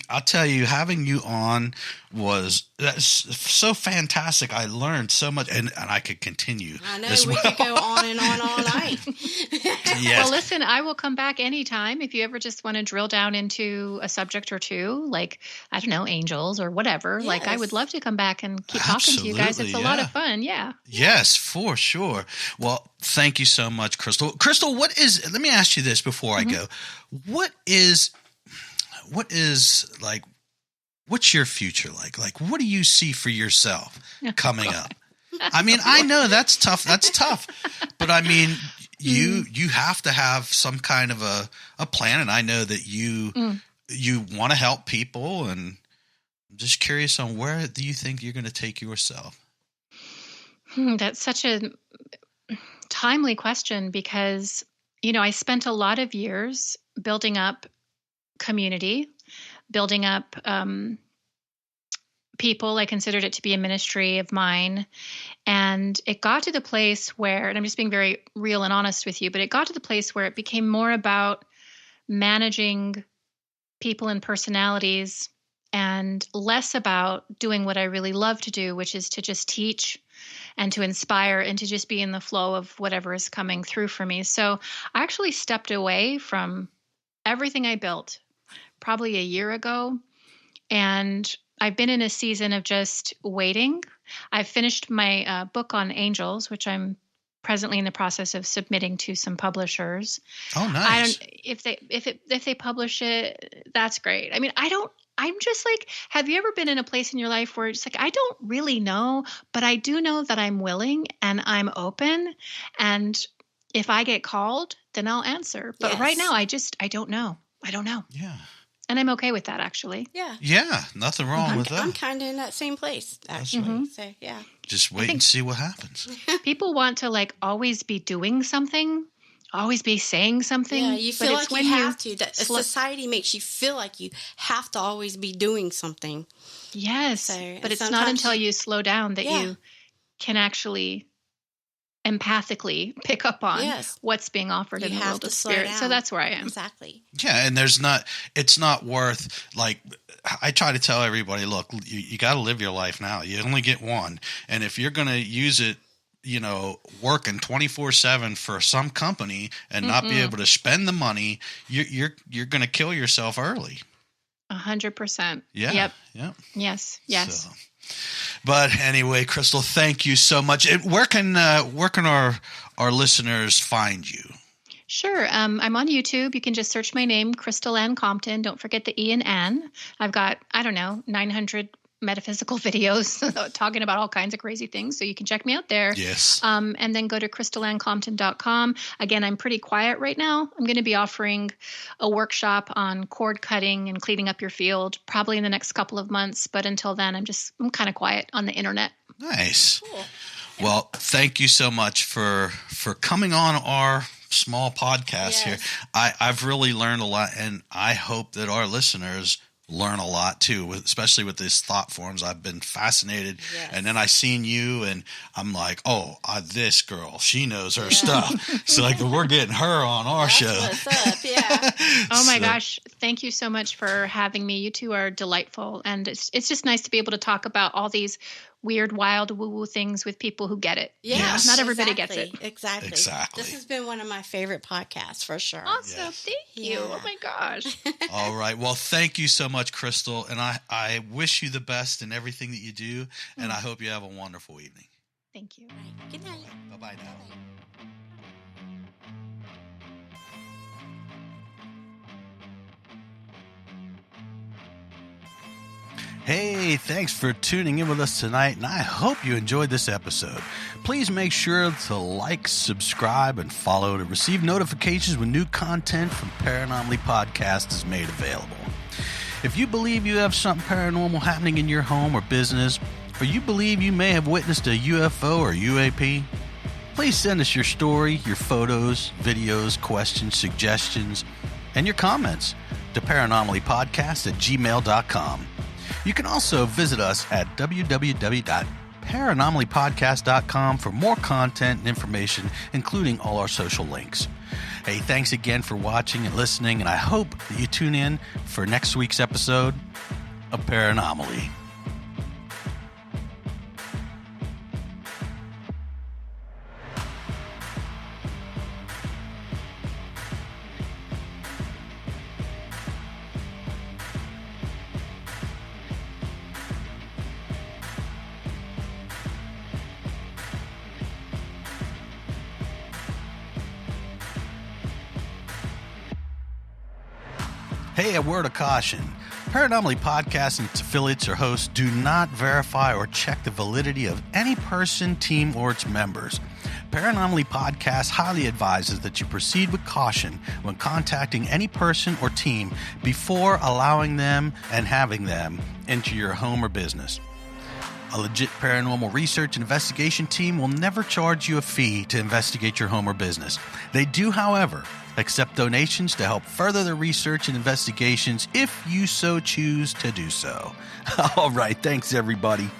I'll tell you, having you on was so fantastic. I learned so much, and I could continue. I know, we could go on and on all night. Yes. Well, listen, I will come back anytime if you ever just want to drill down into a subject or two, like, I don't know, angels or whatever. Yes. Like, I would love to come back and keep talking to you guys. It's a lot of fun. Yeah. Yes, for sure. Well, thank you so much, Crystal. Crystal, let me ask you this before I go. What's your future like? Like, what do you see for yourself coming up? I mean, I know that's tough. But I mean, you have to have some kind of a plan. And I know that you want to help people. And I'm just curious on where do you think you're going to take yourself? That's such a timely question because, I spent a lot of years building up community, building up people. I considered it to be a ministry of mine. And it got to the place where, and I'm just being very real and honest with you, but it got to the place where it became more about managing people and personalities and less about doing what I really love to do, which is to just teach and to inspire and to just be in the flow of whatever is coming through for me. So I actually stepped away from everything I built probably a year ago. And I've been in a season of just waiting. I've finished my book on angels, which I'm presently in the process of submitting to some publishers. Oh, nice. If they publish it, that's great. I mean, I'm just like, have you ever been in a place in your life where it's like, I don't really know, but I do know that I'm willing and I'm open. And if I get called, then I'll answer. But right now, I don't know. I don't know. Yeah. And I'm okay with that, actually. Yeah. Yeah. Nothing wrong with that. I'm kind of in that same place, actually. So, yeah. Just wait and see what happens. People want to like always be doing something, always be saying something. Yeah, you feel like you have to. Society makes you feel like you have to always be doing something. Yes. But it's not until you slow down that you can actually empathically pick up on what's being offered in the world of spirit. So that's where I am. Exactly. Yeah, and it's not worth, like, I try to tell everybody, look, you got to live your life now. You only get one. And if you're going to use it, working 24/7 for some company and not be able to spend the money, you're going to kill yourself early. 100%. Yeah. Yep. Yes. So. But anyway, Crystal, thank you so much. Where can our listeners find you? Sure. I'm on YouTube. You can just search my name, Crystal Anne Compton. Don't forget the E in Anne. I've got, 900 metaphysical videos talking about all kinds of crazy things. So you can check me out there. Yes. And then go to crystalanecompton.com. Again, I'm pretty quiet right now. I'm going to be offering a workshop on cord cutting and cleaning up your field probably in the next couple of months. But until then, I'm kind of quiet on the internet. Nice. Cool. Well, thank you so much for coming on our small podcast here. I've really learned a lot, and I hope that our listeners learn a lot too, especially with these thought forms. I've been fascinated. Yes. And then I seen you and I'm like, this girl, she knows her stuff. So like we're getting her on our show. What's up? Yeah. Oh my gosh. Thank you so much for having me. You two are delightful. And it's just nice to be able to talk about all these weird, wild, woo-woo things with people who get it. Yes, Not everybody gets it. Exactly. This has been one of my favorite podcasts for sure. Awesome. Yes. Thank you. Oh my gosh. All right. Well, thank you so much, Crystal. And I wish you the best in everything that you do. And I hope you have a wonderful evening. Thank you. Good night. Bye-bye now. Hey, thanks for tuning in with us tonight, and I hope you enjoyed this episode. Please make sure to like, subscribe, and follow to receive notifications when new content from Paranomaly Podcast is made available. If you believe you have something paranormal happening in your home or business, or you believe you may have witnessed a UFO or UAP, please send us your story, your photos, videos, questions, suggestions, and your comments to paranormalypodcast@gmail.com. You can also visit us at www.paranormalypodcast.com for more content and information, including all our social links. Hey, thanks again for watching and listening, and I hope that you tune in for next week's episode of Paranomaly. Hey, a word of caution. Paranormally Podcast and its affiliates or hosts do not verify or check the validity of any person, team, or its members. Paranormally Podcast highly advises that you proceed with caution when contacting any person or team before allowing them and having them into your home or business. A legit paranormal research and investigation team will never charge you a fee to investigate your home or business. They do, however, accept donations to help further the research and investigations if you so choose to do so. All right, thanks everybody.